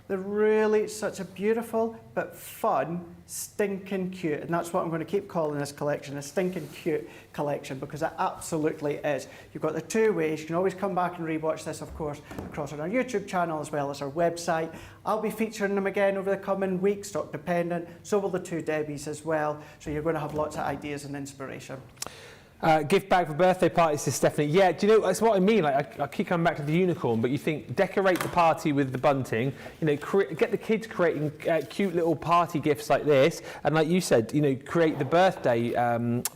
They're really such a beautiful but fun, stinking cute, and that's what I'm going to keep calling this collection, a stinking cute collection, because it absolutely is. You've got the 2 ways. You can always come back and rewatch this, of course, across on our YouTube channel as well as our website. I'll be featuring them again over the coming weeks, stock dependent. So will the 2 Debbies as well. So you're going to have lots of ideas and inspiration. Gift bag for birthday parties, says Stephanie. Yeah, do you know, that's what I mean. Like, I keep coming back to the unicorn, but you think decorate the party with the bunting, you know, get the kids creating cute little party gifts like this, and like you said, you know, create the birthday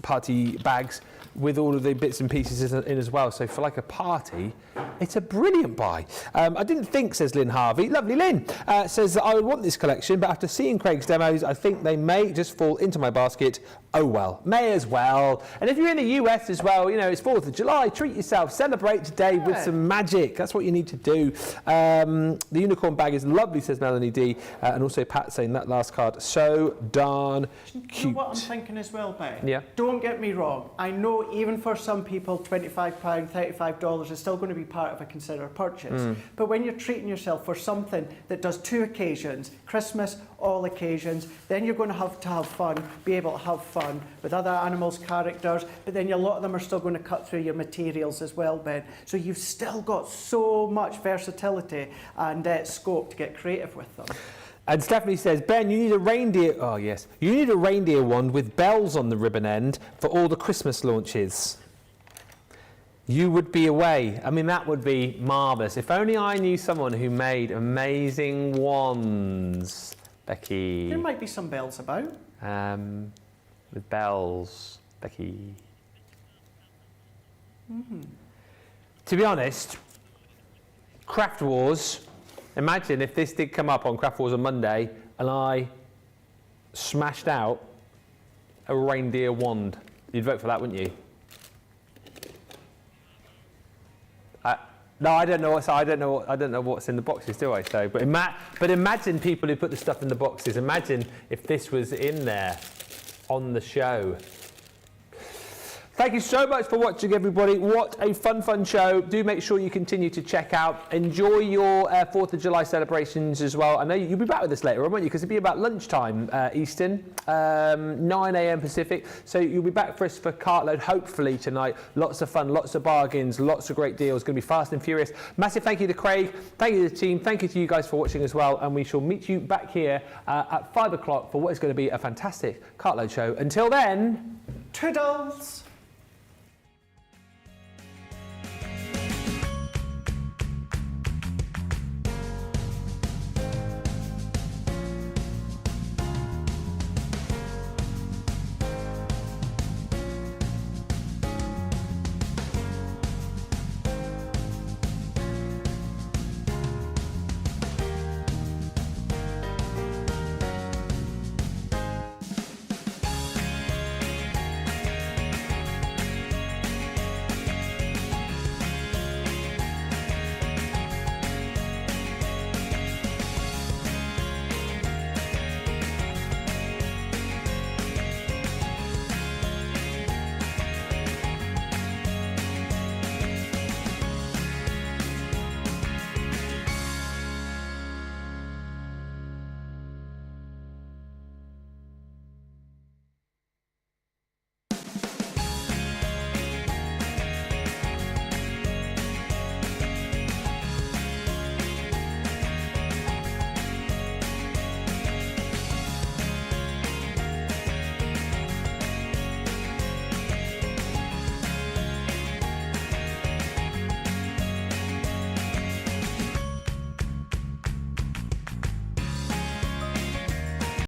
party bags with all of the bits and pieces in as well. So for like a party, it's a brilliant buy. I didn't think, says Lynn Harvey. Lovely Lynn. Says that I would want this collection, but after seeing Craig's demos, I think they may just fall into my basket. Oh well, may as well. And if you're in the US as well, you know, it's 4th of July, treat yourself, celebrate today with some magic. That's what you need to do. The unicorn bag is lovely, says Melanie D. And also Pat saying that last card, so darn cute. You know what I'm thinking as well, Ben? Yeah. Don't get me wrong. I know even for some people, £25, $35 is still going to be part of a considered purchase. But when you're treating yourself for something that does 2 occasions, Christmas, all occasions, then you're going to have fun, be able to have fun with other animals, characters, but then a lot of them are still going to cut through your materials as well, Ben. So you've still got so much versatility and scope to get creative with them. And Stephanie says, Ben, you need a reindeer. Oh, yes. You need a reindeer one with bells on the ribbon end for all the Christmas launches. You would be away. I mean, that would be marvellous. If only I knew someone who made amazing wands, Becky. There might be some bells about. With bells, Becky. To be honest, Craft Wars, imagine if this did come up on Craft Wars on Monday and I smashed out a reindeer wand. You'd vote for that, wouldn't you? No, I don't know what's in the boxes, do I? So, but imagine people who put the stuff in the boxes. Imagine if this was in there on the show. Thank you so much for watching, everybody. What a fun show. Do make sure you continue to check out. Enjoy your 4th of July celebrations as well. I know you'll be back with us later on, won't you? Because it'll be about lunchtime Eastern, 9 a.m. Pacific. So you'll be back for us for Cartload, hopefully tonight. Lots of fun, lots of bargains, lots of great deals. Going to be fast and furious. Massive thank you to Craig. Thank you to the team. Thank you to you guys for watching as well. And we shall meet you back here at 5 o'clock for what is going to be a fantastic Cartload show. Until then... Toodles!